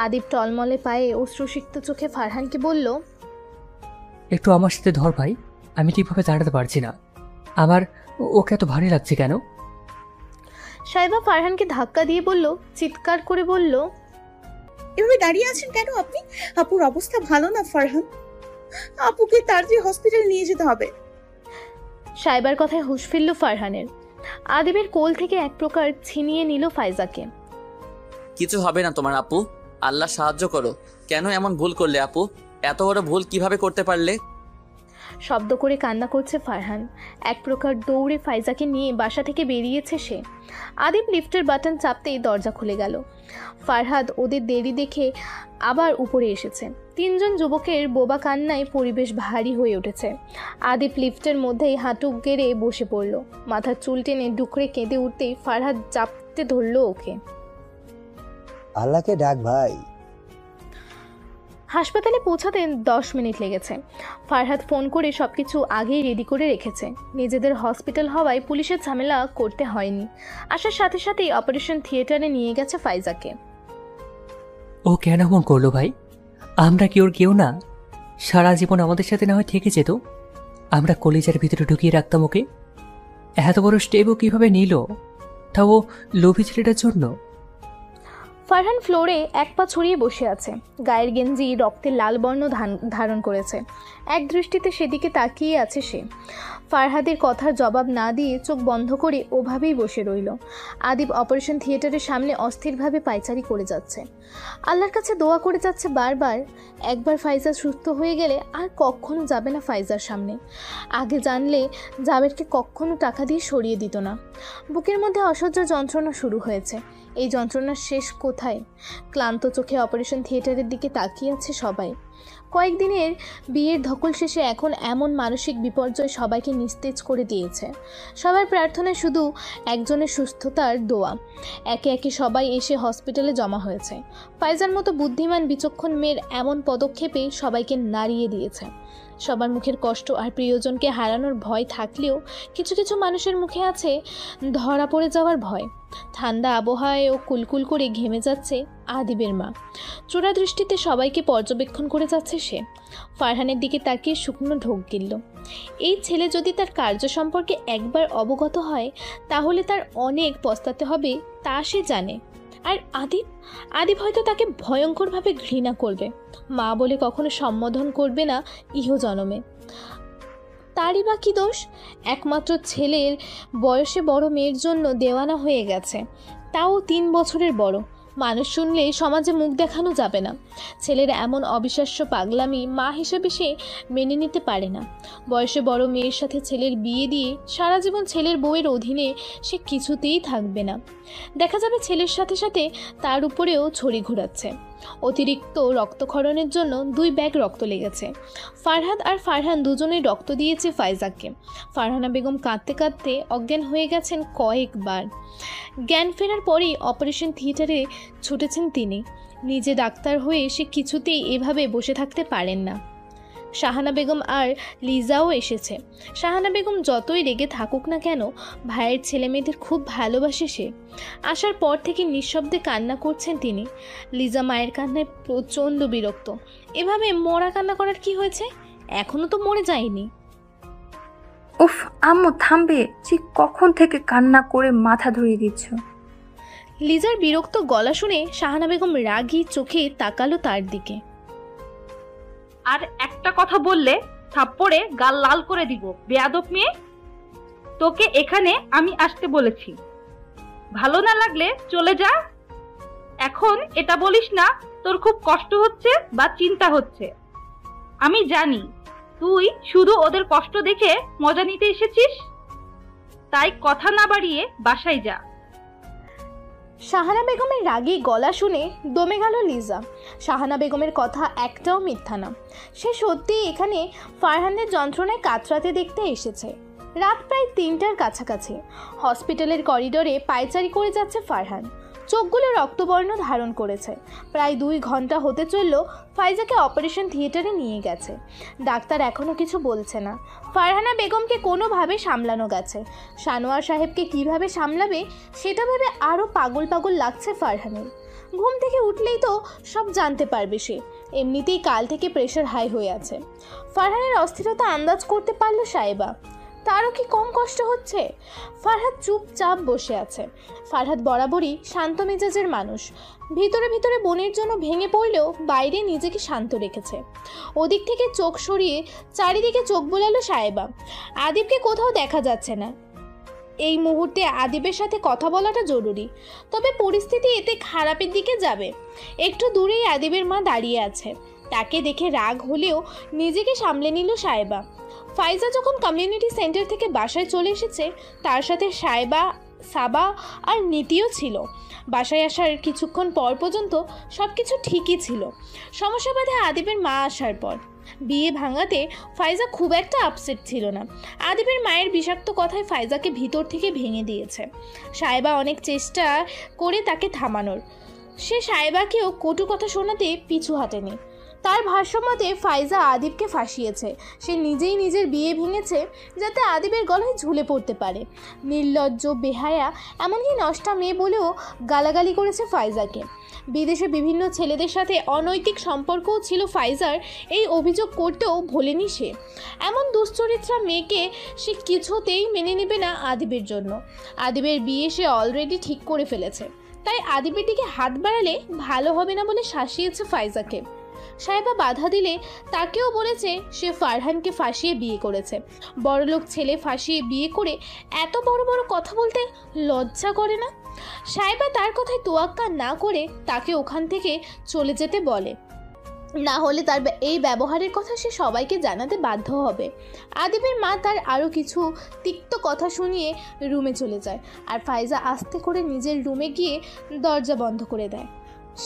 আদিব টলমলে পায়ে অশ্রুসিক্ত চোখে ফারহানকে বলল, একটু আমার সাথে ধর ভাই, আমি ঠিকভাবে দাঁড়াতে পারছি না। আমার ওকে এত ভারী লাগছে কেন? সাইবা ফারহানকে ধাক্কা দিয়ে বলল, চিৎকার করে বলল, এভাবে দাঁড়িয়ে আছেন কেন আপনি? আপুর অবস্থা ভালো না ফারহান, আপুকে তাড়াতাড়ি হসপিটালে নিয়ে যেতে হবে। সাইবার কথায় হুঁশ ফিরল ফারহানের। আদিবের কোল থেকে এক প্রকার ছিনিয়ে নিল ফাইজাকে। কিছু হবে না তোমার আপু, আল্লাহ সাহায্য করো। কেন এমন ভুল করলে আপু? এত বড় ভুল কিভাবে করতে পারলে? শব্দ করে কান্না করছে ফারহান। এক প্রকার দৌড়ে ফাইজাকে নিয়ে বাসা থেকে বেরিয়েছে সে। আদিব লিফটের বাটন চাপতেই দরজা খুলে গেল। ফারহাদ ওদের দেরি দেখে আবার উপরে এসেছে। তিনজন যুবকের বোবা কান্নায় পরিবেশ ভারী হয়ে উঠেছে। আদিব লিফটের মধ্যেই হাঁটু গেড়ে বসে পড়ল। মাথার চুল টেনে ডুকরে কেঁদে উঠতেই ফারহাদ চাপতে ধরল ওকে। আল্লাহকে ডাক ভাই। হাসপাতালে পৌঁছাতে 10 মিনিট লেগেছে। ফারহাদ ফোন করে সবকিছু আগেই রেডি করে রেখেছে। নিজেদের হসপিটাল হওয়ায় পুলিশের ঝামেলা করতে হয়নি। আসার সাথে সাথেই অপারেশন থিয়েটারে নিয়ে গেছে ফাইজাকে। ও কেন এমন করলো ভাই? আমরা কি ওর কেউ না? সারা জীবন আমাদের সাথে না হয় থেকে যেত, আমরা কলিজার ভিতরে ঢুকিয়ে রাখতাম ওকে। এত বড় স্টেপও কিভাবে নিল, তাও লোভী ছেলেটার জন্য। ফারহান ফ্লোরে এক পা ছড়িয়ে বসে আছে। গায়ের গেঞ্জি রক্তের লাল বর্ণ ধারণ করেছে। এক দৃষ্টিতে সেদিকে তাকিয়ে আছে সে। ফারহাদের কথার জবাব না দিয়ে চোখ বন্ধ করে ওভাবেই বসে রইল। আদিব অপারেশন থিয়েটারের সামনে অস্থিরভাবে পায়চারি করে যাচ্ছে। আল্লাহর কাছে দোয়া করে যাচ্ছে বারবার, একবার ফাইজা সুস্থ হয়ে গেলে আর কখনো যাবে না ফাইজার সামনে। আগে জানলে জাবেরকে কখনো টাকা দিয়ে সরিয়ে দিত না। বুকের মধ্যে অসহ্য যন্ত্রণা শুরু হয়েছে। এই যন্ত্রণার শেষ কোথায়? ক্লান্ত চোখে অপারেশন থিয়েটারের দিকে তাকিয়ে আছে সবাই। কয়েকদিনের বিয়ের ধকল শেষে এখন এমন মানসিক বিপর্যয় সবাইকে নিস্তেজ করে দিয়েছে। সবার প্রার্থনায় শুধু একজনের সুস্থতার দোয়া। একে একে সবাই এসে হসপিটালে জমা হয়েছে। ফাইজার মতো বুদ্ধিমান বিচক্ষণ মেয়ের এমন পদক্ষেপে সবাইকে নাড়িয়ে দিয়েছে। সবার মুখের কষ্ট আর প্রিয়জনকে হারানোর ভয় থাকলেও কিছু কিছু মানুষের মুখে আছে ধরা পড়ে যাওয়ার ভয়। ঠান্ডা আবহাওয়ায়ও কুলকুল করে ঘেমে যাচ্ছে আদিবের মা। চোরা দৃষ্টিতে সবাইকে পর্যবেক্ষণ করে যাচ্ছে সে। ফারহানের দিকে তাকিয়ে শুকনো ঢোক গিলল। এই ছেলে যদি তার কার্য সম্পর্কে একবার অবগত হয় তাহলে তার অনেক পস্তাতে হবে, তা সে জানে। আর আদিব হয়তো তাকে ভয়ঙ্করভাবে ঘৃণা করবে। মা বলে কখনো সম্বোধন করবে না ইহজনমে। তারই বা কি দোষ? একমাত্র ছেলের বয়সে বড় মেয়ের জন্য দেওয়ানা হয়ে গেছে, তাও 3 বছরের বড়। মানুষ শুনলে সমাজে মুখ দেখানো যাবে না। ছেলের এমন অবিশ্বাস্য পাগলামি মা হিসেবে সে মেনে নিতে পারে না। বয়সে বড় মেয়ের সাথে ছেলের বিয়ে দিয়ে সারা জীবন ছেলের বউয়ের অধীনে সে কিছুতেই থাকবে না। দেখা যাবে ছেলের সাথে সাথে তার উপরেও ছড়ি ঘোরাচ্ছে। অতিরিক্ত রক্তক্ষরণের জন্য 2 ব্যাগ রক্ত লেগেছে। ফারহাদ আর ফারহান দুজনেই রক্ত দিয়েছে ফাইজাকে। ফারহানা বেগম কাঁদতে কাঁদতে অজ্ঞান হয়ে গেছেন কয়েকবার। জ্ঞান ফেরার পরেই অপারেশন থিয়েটারে ছুটেছেন তিনি। নিজে ডাক্তার হয়ে সে কিছুতেই এভাবে বসে থাকতে পারেন না। শাহানা বেগম আর লিজাও এসেছে। শাহানা বেগম যতই রেগে থাকুক না কেন, ভাইয়ের ছেলেমেয়েদের খুব ভালোবাসে সে। আসার পর থেকে নিঃশব্দে কান্না করছেন তিনি। লিজা মায়ের কান্নায় প্রচণ্ড বিরক্ত। এভাবে মরা কান্না করার কি হয়েছে? এখনো তো মরে যায়নি। উফ আম্মু থামবে, ঠিক কখন থেকে কান্না করে মাথা ধরিয়ে দিচ্ছ। লিজার বিরক্ত গলা শুনে শাহানা বেগম রাগী চোখে তাকালো তার দিকে। আর একটা কথা বললে থাপ্পড়ে গাল লাল করে দিব, বেয়াদব মেয়ে। তোকে এখানে আমি আসতে বলেছি, ভালো না লাগলে চলে যা। এখন এটা বলিস না তোর খুব কষ্ট হচ্ছে বা চিন্তা হচ্ছে। আমি জানি তুই শুধু ওদের কষ্ট দেখে মজা নিতে এসেছিস, তাই কথা না বাড়িয়ে বাসায় যা। শাহানা বেগমের রাগী গলা শুনে দমে গেল লিজা। শাহানা বেগমের কথা একটাও মিথ্যা না, সে সত্যিই এখানে ফারহানের যন্ত্রণায় কাতরাতে দেখতে এসেছে। রাত প্রায় ৩টার কাছাকাছি। হসপিটালের করিডোরে পায়চারি করে যাচ্ছে ফারহান। চোখগুলো রক্তবর্ণ ধারণ করেছে। প্রায় ২ ঘন্টা হতে চলল ফাইজাকে অপারেশন থিয়েটারে নিয়ে গেছে। ডাক্তার এখনও কিছু বলছে না। ফারহানা বেগমকে কোনোভাবে সামলানো গেছে, সানোয়ার সাহেবকে কিভাবে সামলাবে সেটা ভেবে আরও পাগল পাগল লাগছে ফারহানের। ঘুম থেকে উঠলেই তো সব জানতে পারবে সে। এমনিতেই কাল থেকে প্রেশার হাই হয়ে আছে। ফারহানের অস্থিরতা আন্দাজ করতে পারল সাহেবা। তারও কি কম কষ্ট হচ্ছে? ফারহাদ চুপচাপ বসে আছে। ফারহাদ বরাবরই শান্ত মেজাজের মানুষ। ভিতরে ভিতরে বোনের জন্য ভেঙে পড়লেও বাইরে নিজেকে শান্ত রেখেছে। ওদিক থেকে চোখ সরিয়ে চারিদিকে চোখ বোলালো সাহেবা। আদিবকে কোথাও দেখা যাচ্ছে না। এই মুহূর্তে আদিবের সাথে কথা বলাটা জরুরি, তবে পরিস্থিতি এতে খারাপের দিকে যাবে। একটু দূরেই আদিবের মা দাঁড়িয়ে আছে। তাকে দেখে রাগ হলেও নিজেকে সামলে নিল সাহেবা। ফাইজা যখন কমিউনিটি সেন্টার থেকে বাসায় চলে এসেছে, তার সাথে সাহেবা, সাবা আর নীতিও ছিল। বাসায় আসার কিছুক্ষণ পর পর্যন্ত সব কিছু ঠিকই ছিল। সমস্যা বাধে আদিবের মা আসার পর। বিয়ে ভাঙাতে ফাইজা খুব একটা আপসেট ছিল না। আদিবের মায়ের বিষাক্ত কথায় ফাইজাকে ভিতর থেকে ভেঙে দিয়েছে। সাহেবা অনেক চেষ্টা করে তাকে থামানোর। সে সাহেবাকেও কটু কথা শোনাতে পিছু হাঁটেনি। তার ভাষ্যমতে ফাইজা আদিবকে ফাঁসিয়েছে। সে নিজেই নিজের বিয়ে ভেঙেছে যাতে আদিবের গলায় ঝুলে পড়তে পারে। নির্লজ্জ, বেহায়া, এমনকি নষ্টা মেয়ে বলেও গালাগালি করেছে ফাইজাকে। বিদেশে বিভিন্ন ছেলেদের সাথে অনৈতিক সম্পর্কও ছিল ফাইজার। এই অভিযোগ করতেও ভোলেনি সে। এমন দুশ্চরিত্রা মেয়েকে সে কিছুতেই মেনে নেবে না আদিবের জন্য। আদিবের বিয়ে সে অলরেডি ঠিক করে ফেলেছে, তাই আদিবের দিকে হাত বাড়ালে ভালো হবে না বলে শাসিয়েছে ফাইজাকে। সাহেবা বাধা দিলে তাকেও বলেছে সে ফারহানকে ফাঁসিয়ে বিয়ে করেছে। বড়লোক ছেলে ফাঁসিয়ে বিয়ে করে এত বড় বড় কথা বলতে লজ্জা করে না? সাহেবা তার কথায় তোয়াক্কা না করে তাকে ওখান থেকে চলে যেতে বলে, না হলে তার এই ব্যবহারের কথা সে সবাইকে জানাতে বাধ্য হবে। আদিবের মা তার আরও কিছু তিক্ত কথা শুনিয়ে রুমে চলে যায়, আর ফাইজা আস্তে করে নিজের রুমে গিয়ে দরজা বন্ধ করে দেয়।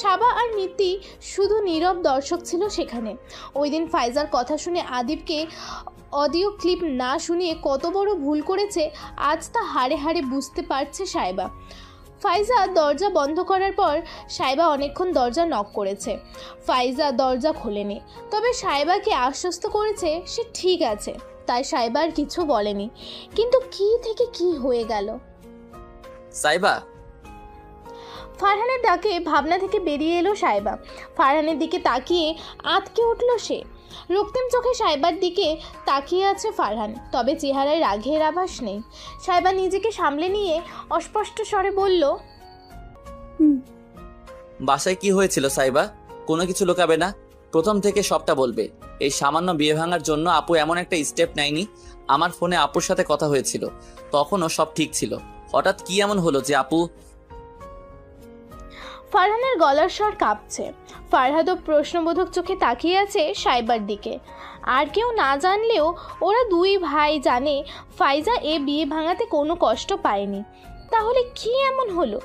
সাবা আর নীতি শুধু নীরব দর্শক ছিল সেখানে। ওই দিন ফাইজার কথা শুনে আদিবকে অডিও ক্লিপ না শুনিয়ে কত বড় ভুল করেছে আজ তা হাড়ে হাড়ে বুঝতে পারছে সাহেবা। ফাইজা দরজা বন্ধ করার পর সাহেবা অনেকক্ষণ দরজা নক করেছে। ফাইজা দরজা খোলেনি, তবে সাহেবাকে আশ্বস্ত করেছে সে ঠিক আছে, তাই সাহেবা আর কিছু বলেনি। কিন্তু কি থেকে কি হয়ে গেল? সাইবা, ফারহানের ডাকে ভাবনা থেকে বেরিয়ে এলো সাহেবা। ফারহানের দিকে তাকিয়ে আঁতকে উঠল সে। রক্তিম চোখে সাহেবার দিকে তাকিয়ে আছে ফারহান, তবে চেহারায় রাগের আভাস নেই। সাহেবা নিজেকে সামলে নিয়ে অস্পষ্ট স্বরে বলল, বাসায় কি হয়েছিল সাইবা? কোনো কিছু লুকাবে না, প্রথম থেকে সবটা বলবে। এই সামান্য বিয়ে ভাঙার জন্য আপু এমন একটা স্টেপ নেয়নি। আমার ফোনে আপুর সাথে কথা হয়েছিল, তখনও সব ঠিক ছিল। হঠাৎ কি এমন হলো যে আপু? ফারহানের গলার স্বর কাঁপছে। ফারহাদও প্রশ্নবোধক চোখে তাকিয়ে আছে সাইবার দিকে। আর কেউ না জানলেও ওরা দুই ভাই জানে ফাইজা এ বিয়ে ভাঙাতে কোনো কষ্ট পায়নি। তাহলে কি এমন হলো?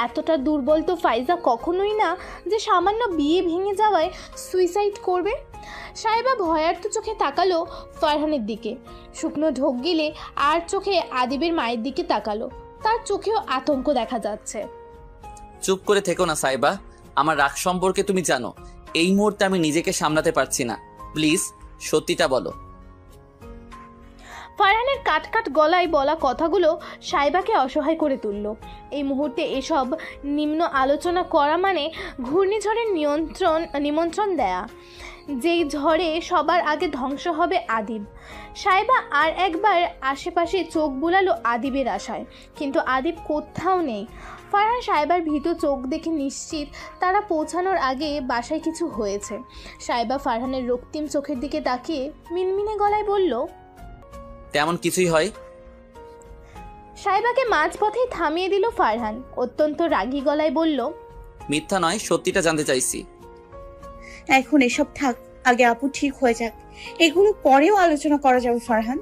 এতটা দুর্বল তো ফাইজা কখনোই না যে সামান্য বিয়ে ভেঙে যাওয়ায় সুইসাইড করবে। সাইবা ভয়ার্থ চোখে তাকালো ফারহানের দিকে, শুকনো ঢোক গিলে আর চোখে আদিবের মায়ের দিকে তাকালো। তার চোখেও আতঙ্ক দেখা যাচ্ছে। চুপ করে থেকো না সাইবা, আমার রাগ সম্পর্কে তুমি জানো। এই মুহূর্তে আমি নিজেকে সামলাতে পারছি না, প্লিজ সত্যিটা বলো। ফারহানের কাটকাট গলায় বলা কথাগুলো সাইবাকে অসহায় করে তুলল। এই মুহূর্তে এসব নিম্ন আলোচনা করা মানে ঘূর্ণিঝড়ের নিমন্ত্রণ দেয়া, যেই ঝড়ে সবার আগে ধ্বংস হবে আদিব। সাইবা আর একবার আশেপাশে চোখ বুলালো আদিবের আশায়, কিন্তু আদিব কোথাও নেই। ফারহান সাহেবার ভীত চোখ দেখে নিশ্চিত তারা পৌঁছানোর আগে বাসায় কিছু হয়েছে। সাহেবা ফারহানের রক্তিম চোখের দিকে তাকিয়ে মিনমিনে গলায় বলল, তেমন কিছুই হয়। সাহেবাকে মাঝপথেই থামিয়ে দিল ফারহান। অত্যন্ত রাগী গলায় বলল, মিথ্যা নয়, সত্যিটা জানতে চাইছি। এখন এসব থাক, আগে আপু ঠিক হয়ে যাক, এগুলো পরেও আলোচনা করা যাবে ফারহান।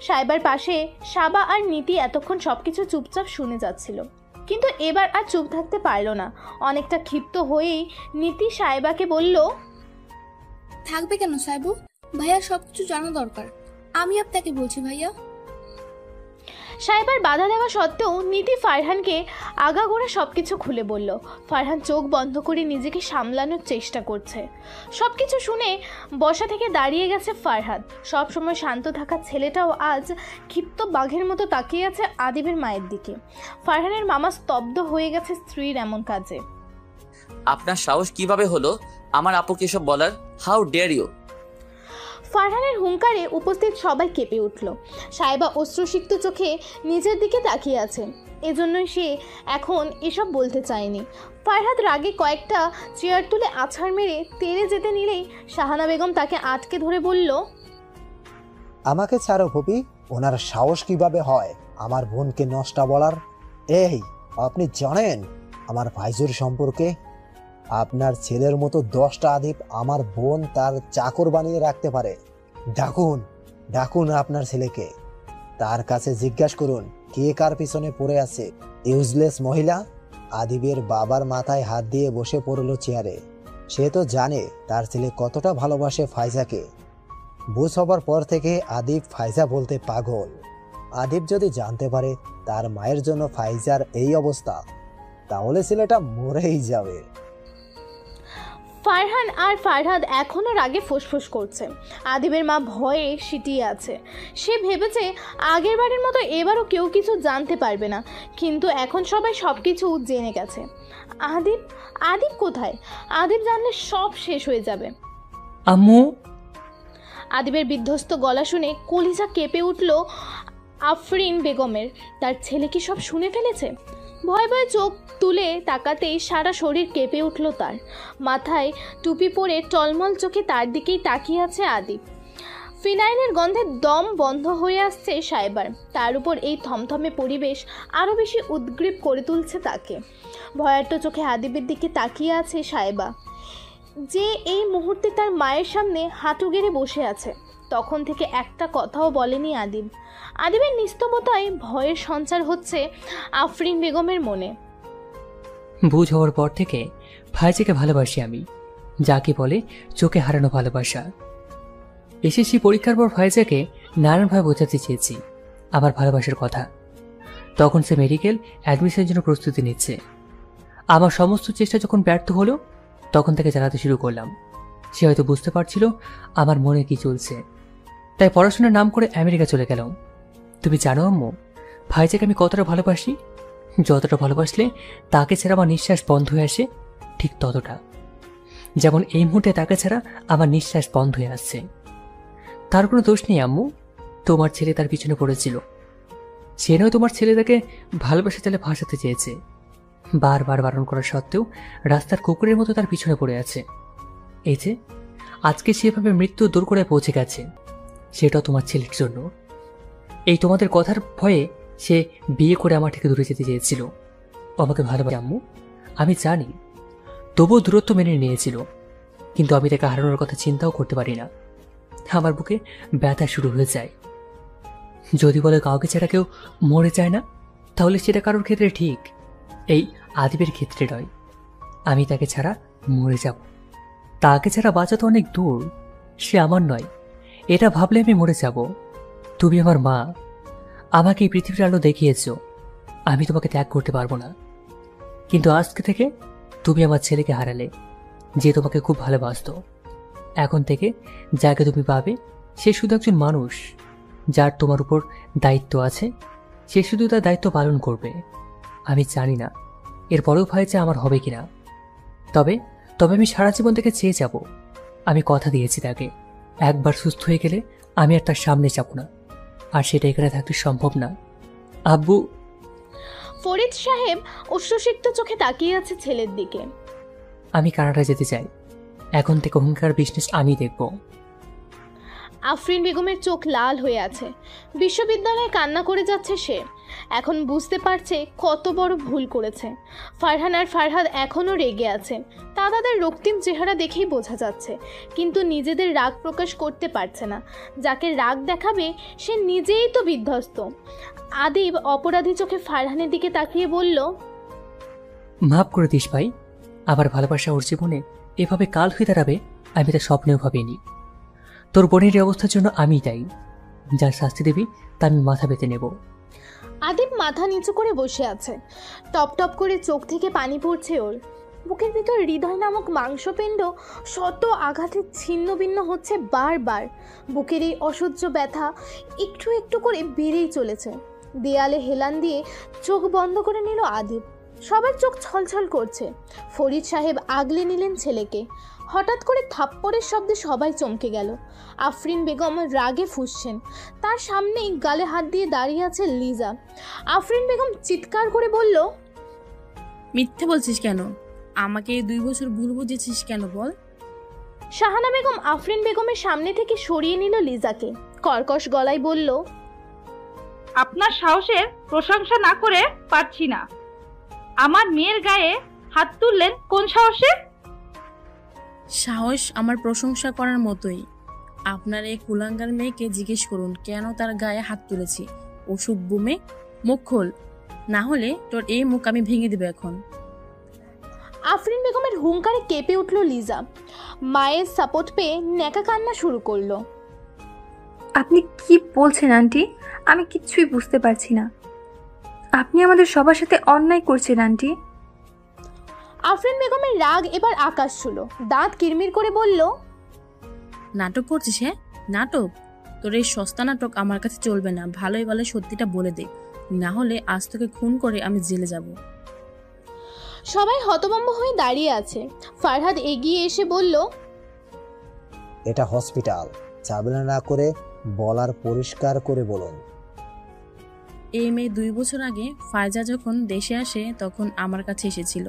সাহেবার পাশে সাবা আর নীতি এতক্ষণ সবকিছু চুপচাপ শুনে যাচ্ছিল, কিন্তু এবার আর চুপ থাকতে পারল না। অনেকটা ক্ষিপ্ত হয়েই নীতি সাহেবাকে বলল, থাকবে কেন সাহেবু? ভাইয়া সবকিছু জানা দরকার, আমি আপনাকে বলছি ভাইয়া। সাহেবার বাধা দেওয়া সত্ত্বেও নীতি ফারহানকে আগাগোড়া সবকিছু খুলে বলল। ফারহান চোখ বন্ধ করে নিজেকে সামলানোর চেষ্টা করছে। সবকিছু শুনে বসা থেকে দাঁড়িয়ে গেছে ফারহাদ। সবসময় শান্ত থাকা ছেলেটাও আজ ক্ষিপ্ত বাঘের মতো তাকিয়ে আছে আদিবের মায়ের দিকে। ফারহানের মামা স্তব্ধ হয়ে গেছে স্ত্রীর এমন কাজে। আপনার সাহস কিভাবে হলো আমার আপুকে এসব বলার? How dare you! ফারহানের হুঙ্কারে উপস্থিত সবাই কেঁপে উঠল। সাহেবা অশ্রুসিক্ত চোখে নিজের দিকে তাকিয়ে আছে, এজন্যই সে এখন এসব বলতে চায়নি। ফারহাদ রাগে কয়েকটা চেয়ার তুলে আছাড় মেরে তেড়ে যেতে নিলেই শাহানা বেগম তাকে আটকে ধরে বলল, আমাকে ছাড়ো ফুপি, ওনার সাহস কিভাবে হয় আমার বোনকে নষ্টা বলার? এই, আপনি জানেন আমার ভাইজুর সম্পর্কে? আপনার ছেলের মতো 10টা আদিপ আমার বোন তার চাকর বানিয়ে রাখতে পারে। ডাকুন ডাকুন আপনার ছেলেকে, তার কাছে জিজ্ঞাসা করুন কে কার পিছনে পড়ে আছে। ইউজলেস মহিলা। আদিবের বাবার মাথায় হাত দিয়ে বসে পড়ল চেয়ারে। সে তো জানে তার ছেলে কতটা ভালোবাসে ফাইজাকে। বুঝ হবার পর থেকে আদিব ফাইজা বলতে পাগল। আদিব যদি জানতে পারে তার মায়ের জন্য ফাইজার এই অবস্থা, তাহলে ছেলেটা মরেই যাবে। ফারহান আর ফারহাদ এখনও রাগে ফুসফুস করছে। আদিবের মা ভয়ে সিটিয়ে আছে। সে ভেবেছে আগের বারের মতো এবারও কেউ কিছু জানতে পারবে না, কিন্তু এখন সবাই সব কিছু জেনে গেছে। আদিব কোথায়? আদিব জানলে সব শেষ হয়ে যাবে। আম্মু! আদিবের বিধ্বস্ত গলা শুনে কলিজা কেঁপে উঠল আফরিন বেগমের। তার ছেলে কি সব শুনে ফেলেছে? ভয় ভয়ে চোখ তুলে তাকাতেই সারা শরীর কেঁপে উঠল তার। মাথায় টুপি পরে টলমল চোখে তার দিকেই তাকিয়ে আছে আদিব। ফিনাইলের গন্ধে দম বন্ধ হয়ে আসছে সাহেবার। তার উপর এই থমথমে পরিবেশ আরও বেশি উদ্গ্রীব করে তুলছে তাকে। ভয়ার্ত চোখে আদিবের দিকে তাকিয়ে আছে সাহেবা, যে এই মুহূর্তে তার মায়ের সামনে হাঁটু গেড়ে বসে আছে। তখন থেকে একটা কথাও বলেনি আদিব। আদিবের নিস্তবতায় ভয়ের সঞ্চার হচ্ছে আফরিন বেগমের মনে। বুঝ হওয়ার পর থেকে ভাইজাকে ভালোবাসি আমি, যাকে বলে চোখে হারানো ভালোবাসা। এসএসসি পরীক্ষার পর ভাইজাকে নানানভাবে বোঝাতে চেয়েছি আমার ভালোবাসার কথা। তখন সে মেডিকেল অ্যাডমিশনের জন্য প্রস্তুতি নিচ্ছে। আমার সমস্ত চেষ্টা যখন ব্যর্থ হলো, তখন তাকে জানাতে শুরু করলাম। সে হয়তো বুঝতে পারছিল আমার মনে কি চলছে, তাই পড়াশোনার নাম করে আমেরিকা চলে গেলাম। তুমি জানো আম্মু, ভাইজাকে আমি কতটা ভালোবাসি? যতটা ভালোবাসলে তাকে ছাড়া আমার নিঃশ্বাস বন্ধ হয়ে আসে, ঠিক ততটা। যেমন এই মুহূর্তে তাকে ছাড়া আমার নিঃশ্বাস বন্ধ হয়ে আসছে। তার কোনো দোষ নেই আম্মু, তোমার ছেলে তার পিছনে পড়েছিল। সে নয় তোমার ছেলে তাকে ভালোবাসা চালে ভাসাতে চেয়েছে। বারবার বারণ করা সত্ত্বেও রাস্তার কুকুরের মতো তার পিছনে পড়ে আছে। এই যে আজকে সেভাবে মৃত্যু দোরগোড়ায় পৌঁছে গেছে, সেটাও তোমার ছেলের জন্য। এই তোমাদের কথার ভয়ে সে বিয়ে করে আমার থেকে দূরে যেতে চেয়েছিল। আমাকে ভালোবাসে আম্মু, আমি জানি, তবুও দূরত্ব মেনে নিয়েছিল। কিন্তু আমি তাকে হারানোর কথা চিন্তাও করতে পারি না। আমার বুকে ব্যথা শুরু হয়ে যায়। যদি বলে কাউকে ছাড়া কেউ মরে যায় না, তাহলে সেটা কারোর ক্ষেত্রে ঠিক, এই আদিবের ক্ষেত্রে নয়। আমি তাকে ছাড়া মরে যাব। তাকে ছাড়া বাঁচা তো অনেক দূর, সে আমার নয়, এটা ভাবলে আমি মরে যাব। তুমি আমার মা, আমাকে এই পৃথিবীর আলো দেখিয়েছ, আমি তোমাকে ত্যাগ করতে পারবো না। কিন্তু আজকে থেকে তুমি আমার ছেলেকে হারালে, যে তোমাকে খুব ভালোবাসত। এখন থেকে যাকে তুমি পাবে সে শুধু একজন মানুষ, যার তোমার উপর দায়িত্ব আছে। সে শুধু তার দায়িত্ব পালন করবে। আমি জানি না এরপরেও ভাইজা আমার হবে কিনা, তবে আমি সারা জীবন থেকে চেয়ে যাব। আমি কথা দিয়েছি তাকে, একবার সুস্থ হয়ে গেলে আমি আর তার সামনে যাব না, আর সেটা এখানে থাকতে সম্ভব না। আব্বু! ফরিদ সাহেব অশ্রুসিক্ত চোখে তাকিয়ে আছে ছেলের দিকে। আমি কানাডা যেতে চাই, এখন থেকে ওখানকার বিজনেস আমি দেখব। আফরিন বেগমের চোখ লাল হয়ে আছে। বিশ্ববিদ্যালয়ে কান্না করে যাচ্ছে সে। এখন বুঝতে পারছে কত বড় ভুল করেছে। ফারহান আর ফারহাদ এখনও রেগে আছে, তা তাদের রক্তিম চেহারা দেখেই বোঝা যাচ্ছে, কিন্তু নিজেদের রাগ প্রকাশ করতে পারছে না। যাকে রাগ দেখাবে সে নিজেই তো বিধ্বস্ত। আদিব অপরাধী চোখে ফারহানের দিকে তাকিয়ে বলল, মাফ করে দিস ভাই, আবার ভালোবাসা ওর জীবনে এভাবে কাল হয়ে দাঁড়াবে আমি তা স্বপ্নেও ভাবিনি। তোর বোনের এই অবস্থার জন্য আমি দায়ী, যার শাস্তি দিবি তা আমি মাথা পেতে নেব। আদিব মাথা নিচু করে বসে আছে। টপ টপ করে চোখ থেকে পানি পড়ছে ওর। বুকের ভিতর হৃদয় নামক মাংসপিণ্ড শত আঘাতে ছিন্ন ভিন্ন হচ্ছে বারবার। বুকের এই অসহ্য ব্যথা একটু একটু করে বেড়েই চলেছে। দেয়ালে হেলান দিয়ে চোখ বন্ধ করে নিল আদিব। সবার চোখ ছলছল করছে। ফরিদ সাহেব আগলে নিলেন ছেলেকে। হঠাৎ করে থাপ্পড়ের শব্দে সবাই চমকে গেল। আফরিন বেগম রাগে ফুঁসছেন। তার সামনেই গালে হাত দিয়ে দাঁড়িয়ে আছে লিজা। আফরিন বেগম চিৎকার করে বলল, মিথ্যে বলছিস কেন? আমাকে 2 বছর ভুল বুঝেছিস কেন বল? শাহানা বেগম আফরিন বেগমের সামনে থেকে সরিয়ে নিল লিজাকে। কর্কশ গলায় বলল, আপনার সাহসের প্রশংসা না করে পারছি না। আমার মেয়ের গায়ে হাত তুললেন কোন সাহসে? সাহস আমার প্রশংসা করার মতোই। আপনার এই কুলাঙ্গার মেয়েকে জিজ্ঞেস করুন কেন তার গায়ে হাত তুলেছি। অসভ্য মেয়ে, মুখ খোল, না হলে তোর এই মুখ আমি ভেঙে দেব এখন। আফরিন বেগমের হুঙ্কারে কেঁপে উঠল লিজা। মায়ের সাপোর্ট পেয়ে ন্যাকা কান্না শুরু করলো। আপনি কি বলছেন আন্টি? আমি কিচ্ছুই বুঝতে পারছি না। আপনি আমাদের সবার সাথে অন্যায় করছেন আন্টি। আফরিন বেগমের রাগ এবার আকাশ ছিল। দাঁত কিরমির করে বলল, নাটক করছিস? হ্যাঁ, নাটক? তোর এই সস্তা নাটক আমার কাছে চলবে না। ভালোই ভালো সত্যিটা বলে দে, না হলে আজ তোকে খুন করে আমি জেলে যাব। সবাই হতভম্ব হয়ে দাঁড়িয়ে আছে। ফারহাদ এগিয়ে এসে বলল, এটা হসপিটাল, ঝামেলা না করে বলার পরিষ্কার করে বলুন। এই মেয়ে 2 বছর আগে ফায়জা যখন দেশে আসে তখন আমার কাছে এসেছিল।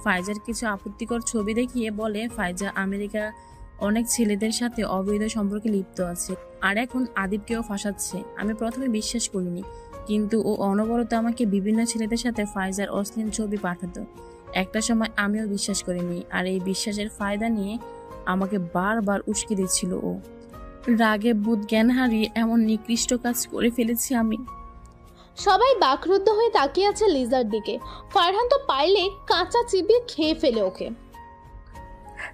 ফায়জার কিছু আপত্তিকর ছবি দেখিয়ে বলে ফায়জা আমেরিকা অনেক ছেলেদের সাথে অবৈধ সম্পর্কে লিপ্ত আছে, আর এখন আদিবকেও ফাঁসাচ্ছে। আমি প্রথমে বিশ্বাস করিনি, কিন্তু ও অনবরত আমাকে বিভিন্ন ছেলেদের সাথে ফায়জার অশ্লীল ছবি পাঠাতো। একটা সময় আমিও বিশ্বাস করিনি, আর এই বিশ্বাসের ফায়দা নিয়ে আমাকে বারবার উস্কে দিচ্ছিল ও। রাগে বুধ জ্ঞান হারিয়ে এমন নিকৃষ্ট কাজ করে ফেলেছি আমি। সবাই বাকরুদ্ধ হয়ে তাকিয়ে আছে লিজার দিকে। ফারহান তো পাইলে কাঁচা চিবিয়ে খেয়ে ফেলে ওকে।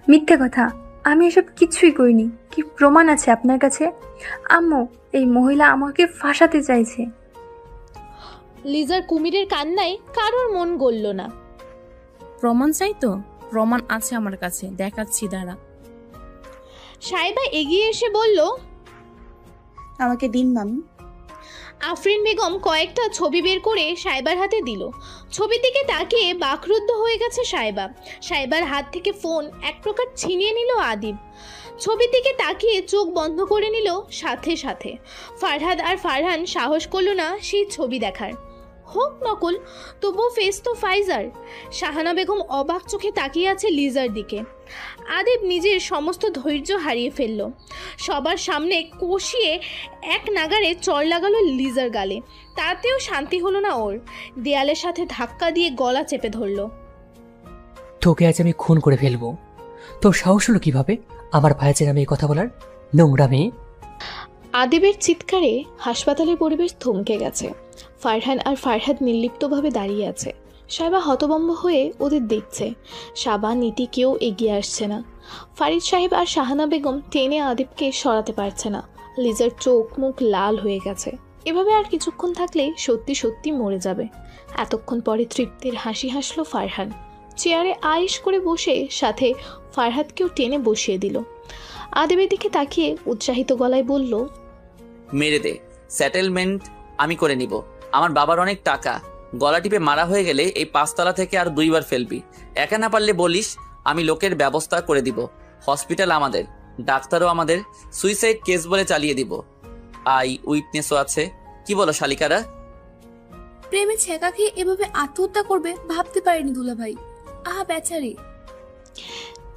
মিথ্যে কথা, আমি এসব কিছুই করিনি। কি প্রমাণ আছে আপনার কাছে? আম্মু, এই মহিলা আমাকে ফাঁসাতে চাইছে। লিজার কুমিরের কান্নায় কারোর মন গলল না। প্রমাণ চাই তো? প্রমাণ আছে আমার কাছে, দেখাচ্ছি দাঁড়া। সাইবা এগিয়ে এসে বলল, আমাকে দিন মামি। আফরিন বেগম কয়েকটা ছবি বের করে সাইবার হাতে দিল। ছবির দিকে তাকিয়ে বাকরুদ্ধ হয়ে গেছে সাইবা। সাইবার হাত থেকে ফোন এক প্রকার ছিনিয়ে নিল আদিব। ছবির দিকে তাকিয়ে চোখ বন্ধ করে নিল সাথে সাথে। ফারহাদ আর ফারহান সাহস করলো না সেই ছবি দেখার। হোক নকল, তবুও ফেস তো ফাইজার। শাহানা বেগম অবাক চোখে তাকিয়ে আছে লিজার দিকে। আদিব নিজের সমস্ত ধৈর্য হারিয়ে ফেলল। সবার সামনে কষিয়ে এক নাগারে চড় লাগালো লিজার গালে। তাতেও শান্তি হলো না ওর। দেয়ালের সাথে ধাক্কা দিয়ে গলা চেপে ধরল। তোকে আজ আমি খুন করে ফেলবো। তোর সাহস হলো কিভাবে আমার ভাইয়ের নামে এই কথা বলার? নোংরা মেয়ে। আদিবের চিৎকারে হাসপাতালের পরিবেশ থমকে গেছে। ফারহান আর ফারহাদ নির্লিপ্তভাবে দাঁড়িয়ে আছে। সাইবা হতভম্ব হয়ে ওদের দেখছে। সাবা নীতি কেউ এগিয়ে আসছে না। ফারিদ সাহেব আর শাহানা বেগম টেনে আদিবকে সরাতে পারছে না। লিজার চোখ মুখ লাল হয়ে গেছে। এভাবে আর কিছুক্ষণ থাকলে সত্যি সত্যি মরে যাবে। এতক্ষণ পরে তৃপ্তির হাসি হাসলো ফারহান। চেয়ারে আয়েশ করে বসে সাথে ফারহাদকেও টেনে বসিয়ে দিল। আদিবের দিকে তাকিয়ে উৎসাহিত গলায় বলল, মেরে দে, সেটেলমেন্ট আমি করে নিব। আমার বাবার অনেক টাকা। গলা টিপে মারা হয়ে গেলে এই 5 তলা থেকে আর 2 বার ফেলবি। একা না পারলে বলিস, আমি লোকের ব্যবস্থা করে দিব। হসপিটাল আমাদের, ডাক্তারও আমাদের। সুইসাইড কেস বলে চালিয়ে দিব। আই উইটনেসও আছে। কি বলো শালিকারা? প্রেমে ছেঁকা খেয়ে এভাবে আত্মহত্যা করবে ভাবতে পারেনি দুলাভাই। আহা বেচারি।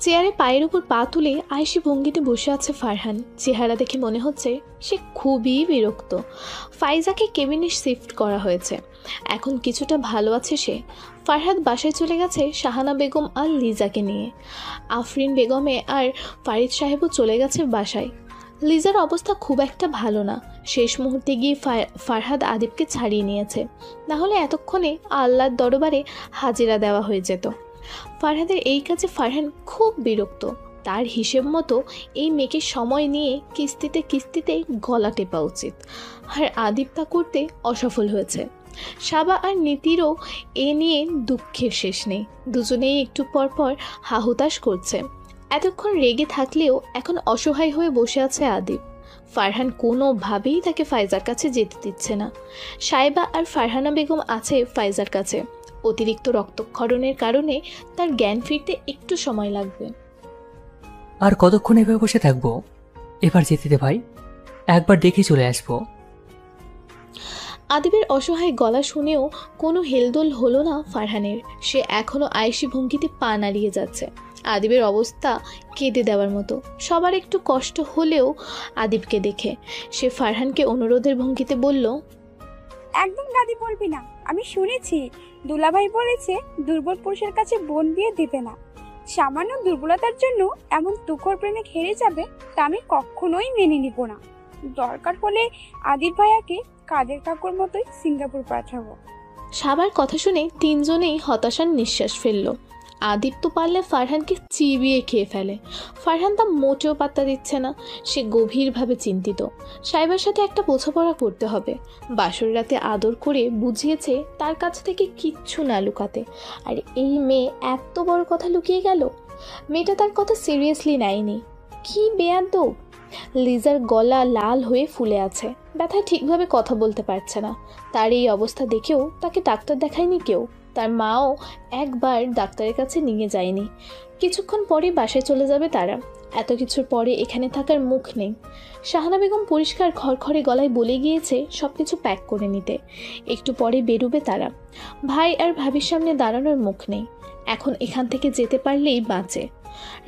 চেয়ারে পায়ের উপর পা তুলে আয়েশি ভঙ্গিতে বসে আছে ফারহান। চেহারা দেখে মনে হচ্ছে সে খুবই বিরক্ত। ফাইজাকে কেবিনে শিফট করা হয়েছে, এখন কিছুটা ভালো আছে সে। ফারহাদ বাসায় চলে গেছে শাহানা বেগম আর লিজাকে নিয়ে। আফরিন বেগমে আর ফারিদ সাহেবও চলে গেছে বাসায়। লিজার অবস্থা খুব একটা ভালো না। শেষ মুহূর্তে গিয়ে ফারহাদ আদিবকে ছাড়িয়ে নিয়েছে, না হলে এতক্ষণে আল্লাহর দরবারে হাজিরা দেওয়া হয়ে যেত। ফারহাদের এই কাজে ফারহান খুব বিরক্ত। তার হিসেব মতো এই মেয়েকে সময় নিয়ে কিস্তিতে কিস্তিতে গলা টেপা উচিত, আর আদিব তা করতে অসফল হয়েছে। সাবা আর নীতিরও এ নিয়ে দুঃখের শেষ নেই। দুজনেই একটু পর পর হাহুতাশ করছে। এতক্ষণ রেগে থাকলেও এখন অসহায় হয়ে বসে আছে আদিব। ফারহান কোনোভাবেই তাকে ফাইজার কাছে যেতে দিচ্ছে না। সাইবা আর ফারহানা বেগম আছে ফাইজার কাছে। অতিরিক্ত রক্তক্ষরণের কারণে তার জ্ঞান ফিরতে একটু সময় লাগবে। আর কতক্ষণ এভাবে বসে থাকবো? এবার যেতে দে ভাই, একবার দেখে চলে আসবো। আদিবের অসহায় গলা শুনেও কোনো হেলদোল হলো না ফারহানের। সে এখনো আয়েশি ভঙ্গিতে পা নাড়িয়ে যাচ্ছে। আদিবের অবস্থা কেঁদে দেওয়ার মতো। সবার একটু কষ্ট হলেও আদিবকে দেখে সে ফারহানকে অনুরোধের ভঙ্গিতে বলল, একদম দাদি বলবি না। আমি শুনেছি দুলাভাই বলেছে দুর্বল পুরুষের কাছে বোন বিয়ে দিবে না। সামান্য দুর্বলতার জন্য এমন তুখর প্রেমে হেরে যাবে তা আমি কখনোই মেনে নিব না। দরকার হলে আদিব ভাইয়াকে কাদের কাকুর মতোই সিঙ্গাপুর পাঠাবো। সাবার কথা শুনে তিনজনেই হতাশার নিঃশ্বাস ফেলল। আদিব তো পারলে ফারহানকে চিবিয়ে খেয়ে ফেলে। ফারহান তা মোটেও পাত্তা দিচ্ছে না। সে গভীরভাবে চিন্তিত। সাইবার সাথে একটা বোঝাপড়া করতে হবে। বাসর রাতে আদর করে বুঝিয়েছে তার কাছ থেকে কিচ্ছু না লুকাতে, আর এই মেয়ে এত বড় কথা লুকিয়ে গেল। মেয়েটা তার কথা সিরিয়াসলি নেয়নি। কি বেয়াদব! লিজার গলা লাল হয়ে ফুলে আছে, ব্যথায় ঠিকভাবে কথা বলতে পারছে না। তার এই অবস্থা দেখেও তাকে ডাক্তার দেখায়নি কেউ। তার মাও একবার ডাক্তারের কাছে নিয়ে যায়নি। কিছুক্ষণ পরে বাসায় চলে যাবে তারা। এত কিছুর পরে এখানে থাকার মুখ নেই। শাহানা বেগম পরিষ্কার খড়খড়ে গলায় বলে গিয়েছে সব কিছু প্যাক করে নিতে। একটু পরে বেরোবে তারা। ভাই আর ভাবির সামনে দাঁড়ানোর মুখ নেই। এখন এখান থেকে যেতে পারলেই বাঁচে।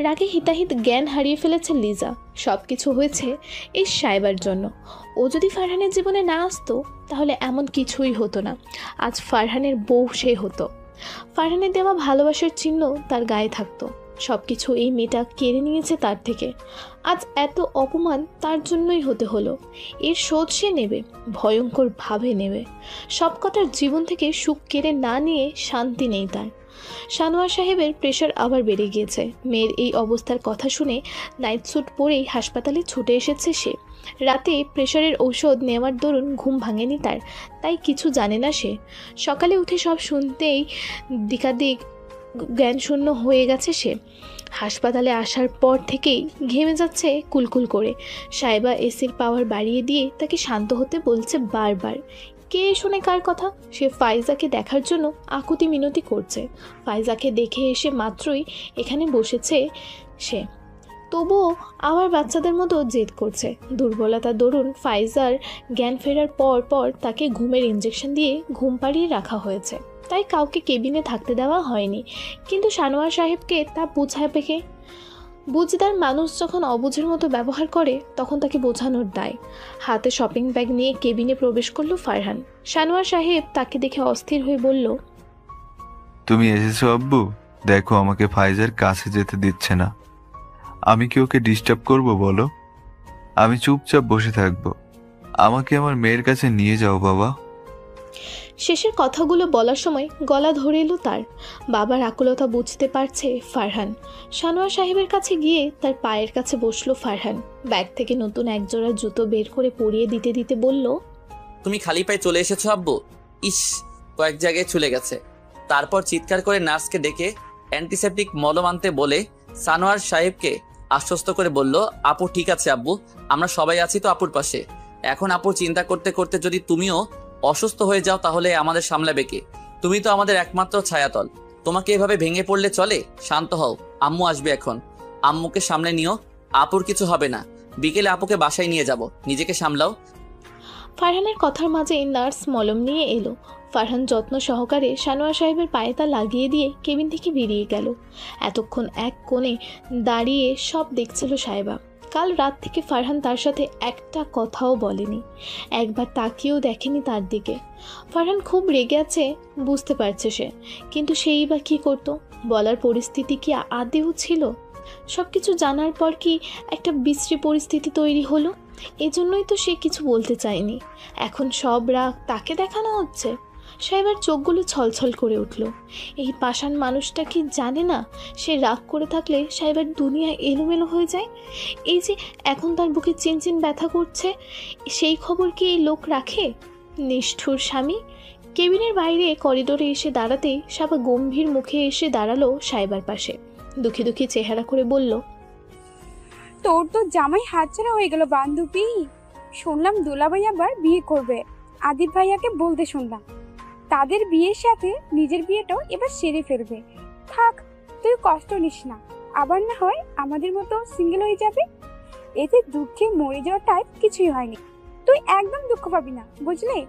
রাগে হিতাহিত জ্ঞান হারিয়ে ফেলেছে লিজা। সব কিছু হয়েছে এই সাইবার জন্য। ও যদি ফারহানের জীবনে না আসতো তাহলে এমন কিছুই হতো না। আজ ফারহানের বউ সে হতো। ফারহানের দেওয়া ভালোবাসার চিহ্ন তার গায়ে থাকতো। সব কিছু এই মেয়েটা কেড়ে নিয়েছে তার থেকে। আজ এত অপমান তার জন্যই হতে হলো। এর শোধ সে নেবে, ভয়ঙ্করভাবে নেবে। সব কটার জীবন থেকে সুখ কেড়ে না নিয়ে শান্তি নেই তার। সানোয়ার সাহেবের প্রেশার আবার বেড়ে গিয়েছে। মেয়ের এই অবস্থার কথা শুনে নাইট স্যুট পরেই হাসপাতালে ছুটে এসেছে সে। রাতে প্রেশারের ঔষধ নেওয়ার দরুন ঘুম ভাঙেনি তার, তাই কিছু জানে না সে। সকালে উঠে সব শুনতেই দিকাদিক জ্ঞানশূন্য হয়ে গেছে সে। হাসপাতালে আসার পর থেকেই ঘেমে যাচ্ছে কুলকুল করে। সাইবা এসির পাওয়ার বাড়িয়ে দিয়ে তাকে শান্ত হতে বলছে বারবার। কে শুনে কার কথা? সে ফাইজাকে দেখার জন্য আকুতি মিনতি করছে। ফাইজাকে দেখে এসে মাত্রই এখানে বসেছে সে, তবুও আবার বাচ্চাদের মতো জেদ করছে। দুর্বলতার দরুন ফাইজার জ্ঞান ফেরার পর পর তাকে ঘুমের ইঞ্জেকশন দিয়ে ঘুম পাড়িয়ে রাখা হয়েছে, তাই কাউকে কেবিনে থাকতে দেওয়া হয়নি। কিন্তু সানোয়ার সাহেবকে তা বোঝাবে কে? বুঝদার মানুষ যখন অবুঝের মতো ব্যবহার করে তখন তাকে বোঝানোর দায়। হাতে শপিং ব্যাগ নিয়ে কেবিনে প্রবেশ করলো ফারহান। সানোয়ার সাহেব তাকে দেখে অস্থির হয়ে বলল, তুমি এসেছো আব্বু? দেখো আমাকে ফাইজার কাছে যেতে দিচ্ছে না। আমি কি ওকে ডিস্টার্ব করবো বলো? আমি চুপচাপ বসে থাকবো। আমাকে আমার মেয়ের কাছে নিয়ে যাও বাবা। শেষের কথাগুলো বলার সময় গলা ধরে এলো তার। বাবার আকুলতা বুঝতে পারছে ফারহান। সানোয়ার সাহেবের কাছে গিয়ে তার পায়ের কাছে বসলো ফারহান। ব্যাগ থেকে নতুন একজোড়া জুতো বের করে পরিয়ে দিতে দিতে বলল, তুমি খালি পায়ে চলে এসেছো আব্বু? ইস, কয়েক জায়গায় চলে গেছে। তারপর চিৎকার করে নার্সকে ডেকে অ্যান্টিসেপটিক মলম আনতে বলে সানোয়ার সাহেবকে আশ্বস্ত করে বলল, আপু ঠিক আছে আব্বু, আমরা সবাই আছি তো আপুর পাশে। এখন আপুর চিন্তা করতে করতে যদি তুমিও অসুস্থ হয়ে যাও তাহলে আমাদের সামলাবে কে? তুমি তো আমাদের একমাত্র ছায়াতল। তোমাকে এভাবে ভেঙে পড়লে চলে? শান্ত হও, আম্মু আসবে এখন। আম্মুকে সামলে নিও, আপুর কিছু হবে না। বিকেলে আপুকে বাসায় নিয়ে যাব, নিজেকে সামলাও। ফারহানের কথার মাঝে নার্স মলম নিয়ে এলো। ফারহান যত্ন সহকারে সানোয়ার সাহেবের পায়ে তা লাগিয়ে দিয়ে কেবিন থেকে বেরিয়ে গেল। এতক্ষণ এক কোণে দাঁড়িয়ে সব দেখছিল সাহেবা। কাল রাত থেকে ফারহান তার সাথে একটা কথাও বলেনি, একবার তাকিয়েও দেখেনি তার দিকে। ফারহান খুব রেগে আছে বুঝতে পারছে সে, কিন্তু সেই বা কী করতো? বলার পরিস্থিতি কি আদেও ছিল? সব কিছু জানার পর কি একটা বিশ্রী পরিস্থিতি তৈরি হলো? এজন্যই তো সে কিছু বলতে চায়নি। এখন সব রাগ তাকে দেখানো হচ্ছে। সাহেবের চোখগুলো ছলছল করে উঠল। এই পাষাণ মানুষটা কি জানে না সে রাগ করে থাকলে সাহেবের দুনিয়া এলোমেলো হয়ে যায়? এই যে এখন তার বুকে চিনচিন ব্যথা করছে, সেই খবর কি এই লোক রাখে? নিষ্ঠুর স্বামী। কেবিনের বাইরে করিডোরে এসে দাঁড়াতেই সাবা গম্ভীর মুখে এসে দাঁড়ালো সাহেবার পাশে। দুঃখী দুঃখী চেহারা করে বলল, তোর তো জামাই হাতছাড়া হয়ে গেল বান্ধবী। শুনলাম দুলাভাই আবার বিয়ে করবে। আদিব ভাইয়াকে বলতে শুনলাম তাদের বিয়ের সাথে নিজের বিয়েটাও এবার সেরে ফেলবে। থাক, তুই কষ্ট নিস না, আবার না হয় আমাদের মতো সিঙ্গেল হয়ে যাবে। এতে দুঃখে মরে যাওয়ার টাইপ কিছুই হয়নি, তুই একদম দুঃখ পাবি না, বুঝলি?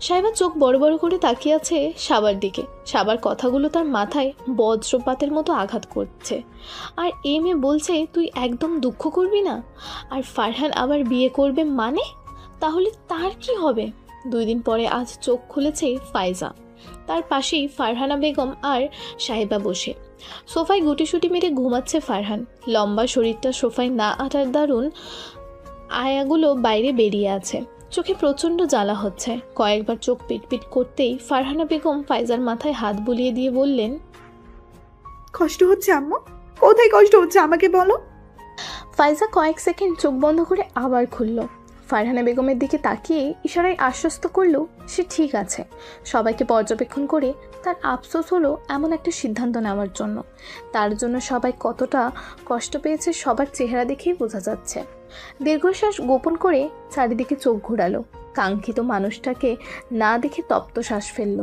সাহেবা চোখ বড় বড় করে তাকিয়ে আছে সাবার দিকে। সাবার কথাগুলো তার মাথায় বজ্রপাতের মতো আঘাত করছে। আর এ মেয়ে বলছে তুই একদম দুঃখ করবি না, আর ফারহান আবার বিয়ে করবে মানে? তাহলে তার কি হবে? 2 দিন পরে আজ চোখ খুলেছে ফাইজা। তার পাশেই ফারহানা বেগম আর সাহেবা বসে। সোফায় গুটিসুটি মেরে ঘুমাচ্ছে ফারহান। লম্বা শরীরটা সোফায় না আটার দারুণ আয়াগুলো বাইরে বেরিয়ে আছে। চোখে প্রচণ্ড জ্বালা হচ্ছে। কয়েকবার চোখ পিটপিট করতেই ফারহানা বেগম ফাইজার মাথায় হাত বুলিয়ে দিয়ে বললেন, কষ্ট হচ্ছে আম্মু? কোথায় কষ্ট হচ্ছে আমাকে বলো। ফাইজা কয়েক সেকেন্ড চোখ বন্ধ করে আবার খুলল। ফারহানা বেগমের দিকে তাকিয়ে ইশারায় আশ্বস্ত করল সে ঠিক আছে। সবাইকে পর্যবেক্ষণ করে তার আফসোস হলো এমন একটা সিদ্ধান্ত নেওয়ার জন্য। তার জন্য সবাই কতটা কষ্ট পেয়েছে সবার চেহারা দেখেই বোঝা যাচ্ছে। দীর্ঘশ্বাস গোপন করে চারিদিকে চোখ ঘোরালো। কাঙ্ক্ষিত মানুষটাকে না দেখে তপ্ত শ্বাস ফেলল।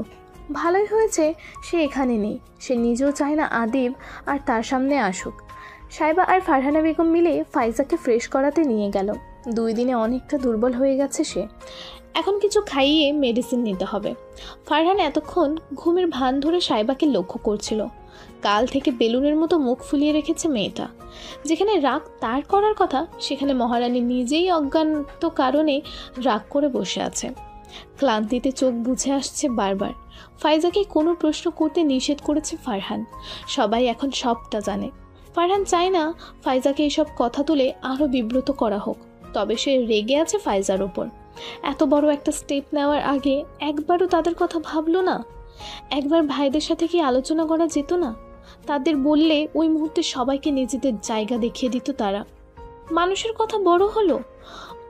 ভালোই হয়েছে সে এখানে নেই। সে নিজেও চায় না আদিব আর তার সামনে আসুক। সাহেবা আর ফারহানা বেগম মিলে ফাইজাকে ফ্রেশ করাতে নিয়ে গেল। 2 দিনে অনেকটা দুর্বল হয়ে গেছে সে। এখন কিছু খাইয়ে মেডিসিন নিতে হবে। ফারহান এতক্ষণ ঘুমের ভান ধরে সাহেবাকে লক্ষ্য করছিল। কাল থেকে বেলুনের মতো মুখ ফুলিয়ে রেখেছে মেয়েটা। যেখানে রাগ তার করার কথা সেখানে মহারানী নিজেই অজ্ঞাত কারণে রাগ করে বসে আছে। ক্লান্তিতে চোখ বুঝে আসছে বারবার। ফাইজাকে কোনো প্রশ্ন করতে নিষেধ করেছে ফারহান। সবাই এখন সবটা জানে। ফারহান চায় না ফাইজাকে এসব কথা তুলে আরও বিব্রত করা হোক, তবে সে রেগে আছে ফাইজার ওপর। এত বড় একটা স্টেপ নেওয়ার আগে একবারও তাদের কথা ভাবলো না? একবার ভাইদের সাথে কি আলোচনা করা যেত না? তাদের বললে ওই মুহূর্তে সবাইকে নিজেদের জায়গা দেখিয়ে দিত তারা। মানুষের কথা বড় হলো।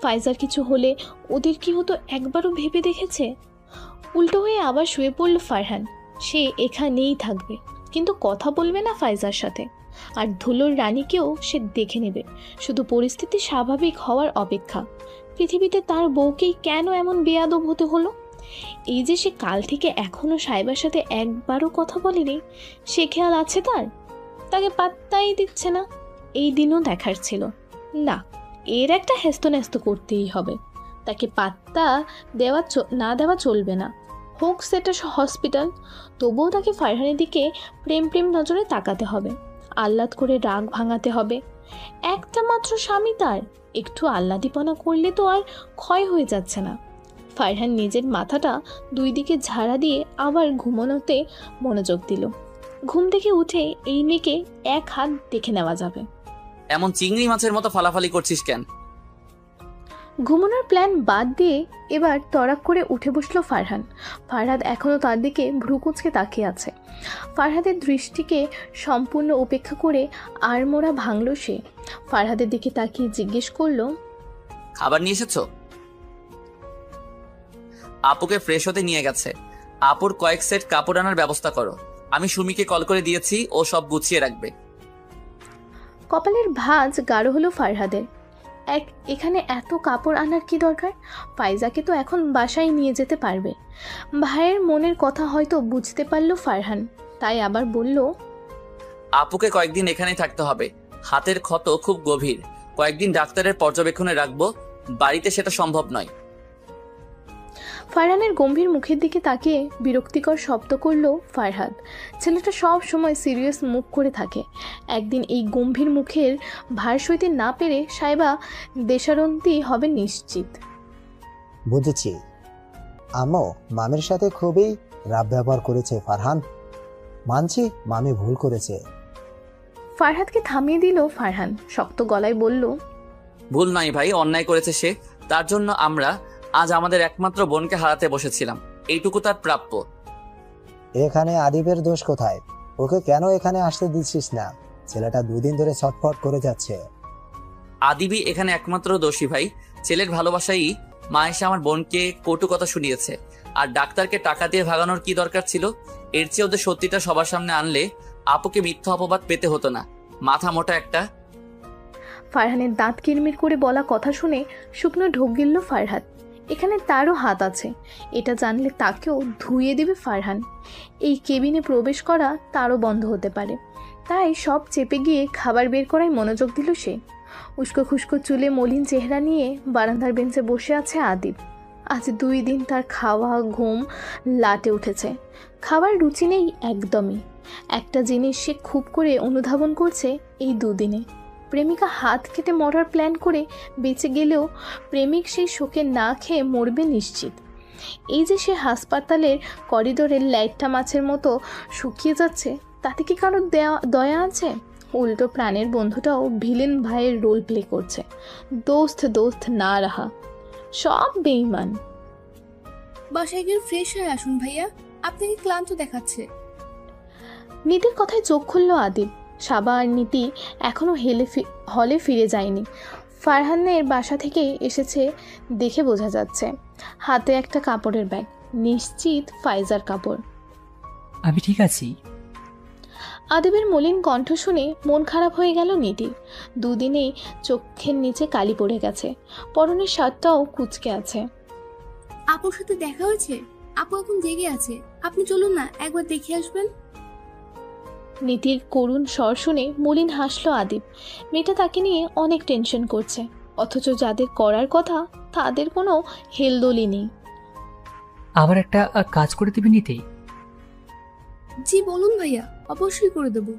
ফাইজার কিছু হলে ওদের কি হতো একবারও ভেবে দেখেছে? উল্টো হয়ে আবার শুয়ে পড়ল ফারহান। সে এখানেই থাকবে, কিন্তু কথা বলবে না ফাইজার সাথে। আর ধুলোর রানীকেও সে দেখে নেবে, শুধু পরিস্থিতি স্বাভাবিক হওয়ার অপেক্ষা। পৃথিবীতে তার বউকেই কেন এমন বেয়াদব হতে হলো? এই যে সে কাল থেকে এখনো সাহেবার সাথে একবারও কথা বলেনি, সে খেয়াল আছে তার? তাকে পাত্তাই দিচ্ছে না। এই দিনও দেখার ছিল না, এর একটা হেস্তনেস্ত করতেই হবে। তাকে পাত্তা না দেওয়া চলবে না। হোক সেটা হসপিটাল, তবুও তাকে ফারহানের দিকে প্রেম প্রেম নজরে তাকাতে হবে। আহ্লাদ করে রাগ ভাঙাতে হবে। একটা মাত্র স্বামী তার, একটু আহ্লাদিপনা করলে তো আর ক্ষয় হয়ে যাচ্ছে না। ফারহান নিজের মাথাটা 2 দিকে ঝাড়া দিয়ে আবার ঘুমানোতে মনোযোগ দিল। ঘুম থেকে উঠে এই মেয়েকে এক হাত দেখে নেওয়া যাবে। এমন চিংড়ি মাছের মতো ফালাফালি করছিস কেন? ঘুমানোর প্ল্যান বাদ দিয়ে এবার তড়াক করে উঠে বসলো ফারহান। ফারহাদ এখনও তার দিকে ভ্রুকুঁচকে তাকিয়ে আছে। ফারহাদের দৃষ্টিকে সম্পূর্ণ উপেক্ষা করে আড়মোড়া ভাঙল সে। ফারহাদের দিকে তাকিয়ে জিজ্ঞেস করলো, খাবার নিয়ে এসেছো? আপুকে ফ্রেশ হতে নিয়ে গেছে। আপুর কয়েক সেট কাপড় আনার ব্যবস্থা করো। আমি সুমিকে কল করে দিয়েছি, ও সব গুছিয়ে রাখবে। কপালের ভাঁজ গাঢ় হলো ফারহাদের। এখানে এত কাপড় আনার কি দরকার? ফাইজাকে তো এখন বাসায় নিয়ে যেতে পারবে। ভাইয়ের মনের কথা হয়তো বুঝতে পারল ফারহান, তাই আবার বলল, আপুকে কয়েকদিন এখানেই থাকতে হবে। হাতের ক্ষত খুব গভীর, কয়েকদিন ডাক্তারের পর্যবেক্ষণে রাখবো। বাড়িতে সেটা সম্ভব নয়। ফারহানের গম্ভীর মুখের দিকে তাকিয়ে বিরক্তিকর শব্দ করল ফারহাদ। ছেলেটা সব সময় সিরিয়াস মুখ করে থাকে। একদিন এই গম্ভীর মুখের ভার সইতে না পেরে সাইবা দেশারন্তি হবে নিশ্চিত। বুঝেছি আম্মু, মামির সাথে খুবই রাব ব্যবহার করেছে ফারহান। মানছি মামি ভুল করেছে। ফারহাদকে থামিয়ে দিল ফারহান, শক্ত গলায় বলল, ভুল নয় ভাই, অন্যায় করেছে সে। তার জন্য আমরা আজ আমাদের একমাত্র বোনকে হারাতে বসেছিলাম, এইটুকু তার প্রাপ্য। এখানে আদিবের দোষ কোথায়? ওকে কেন এখানে আসতে দিচ্ছিস না? ছেলেটা 2 দিন ধরে ছটফট করে যাচ্ছে। আদিবি এখানে একমাত্র দোষী ভাই। ছেলের ভালোবাসাই মা এসে আমার বোনকে কটু কথা শুনিয়েছে। আর ডাক্তারকে টাকা দিয়ে ভাগানোর কি দরকার ছিল? এর চেয়ে ওদের সত্যিটা সবার সামনে আনলে আপুকে মিথ্যা অপবাদ পেতে হতো না। মাথা মোটা একটা। ফারহানের দাঁত কিরমির করে বলা কথা শুনে শুকনো ঢোক গিলল ফারহাদ। এখানে তারও হাত আছে, এটা জানলে তাকেও ধুয়ে দেবে ফারহান। এই কেবিনে প্রবেশ করা তারও বন্ধ হতে পারে, তাই সব চেপে গিয়ে খাবার বের করায় মনোযোগ দিল সে। উস্কো খুস্কো চুলে মলিন চেহারা নিয়ে বারান্দার বেঞ্চে বসে আছে আদিব। আজ 2 দিন তার খাওয়া ঘুম লাটে উঠেছে। খাবার রুচি নেই একদমই। একটা জিনিস সে খুব করে অনুধাবন করছে এই 2 দিনে। প্রেমিকা হাত কেটে মরার প্ল্যান করে বেঁচে গেলেও প্রেমিক সেই শোকে না খেয়ে মরবে নিশ্চিত। এই যে সে হাসপাতালের করিডোরের লাইটটা মাছের মতো শুকিয়ে যাচ্ছে, তাতে কি কারোর দয়া আছে? উল্টো প্রাণের বন্ধুটাও ভিলেন ভাইয়ের রোল প্লে করছে। দোস্ত দোস্ত না রাহা, সব বেঈমান। বাসায় গিয়ে ফ্রেশ হয়ে আসুন ভাইয়া, আপনাকে ক্লান্ত দেখাচ্ছে। নীতির কথায় চোখ খুলল আদিব। সাবা আর নীতি এখনও হলে ফিরে যায়নি। ফারহানের বাসা থেকে এসেছে দেখে বোঝা যাচ্ছে। হাতে একটা কাপড়ের ব্যাগ, নিশ্চিত ফাইজার কাপড়। আমি ঠিক আছি। আদিবের মলিন কণ্ঠ শুনে মন খারাপ হয়ে গেল নীতির। 2 দিনেই চোখের নিচে কালি পড়ে গেছে, পরনের শার্টটাও কুঁচকে আছে। আপুর সাথে দেখা হয়েছে? আপু এখন জেগে আছে, আপনি চলুন না একবার দেখে আসবেন। নীতির করুণ স্বর শুনে মলিন হাসল আদিব। মেয়েটা তাকে নিয়ে অনেক টেনশন করছে, অথচ যাদের করার কথা তাদের কোনো হেলদোলই নেই। আমার একটা কাজ করে দিবি নিতে? জি বলুন ভাইয়া, অবশ্যই করে দেবো।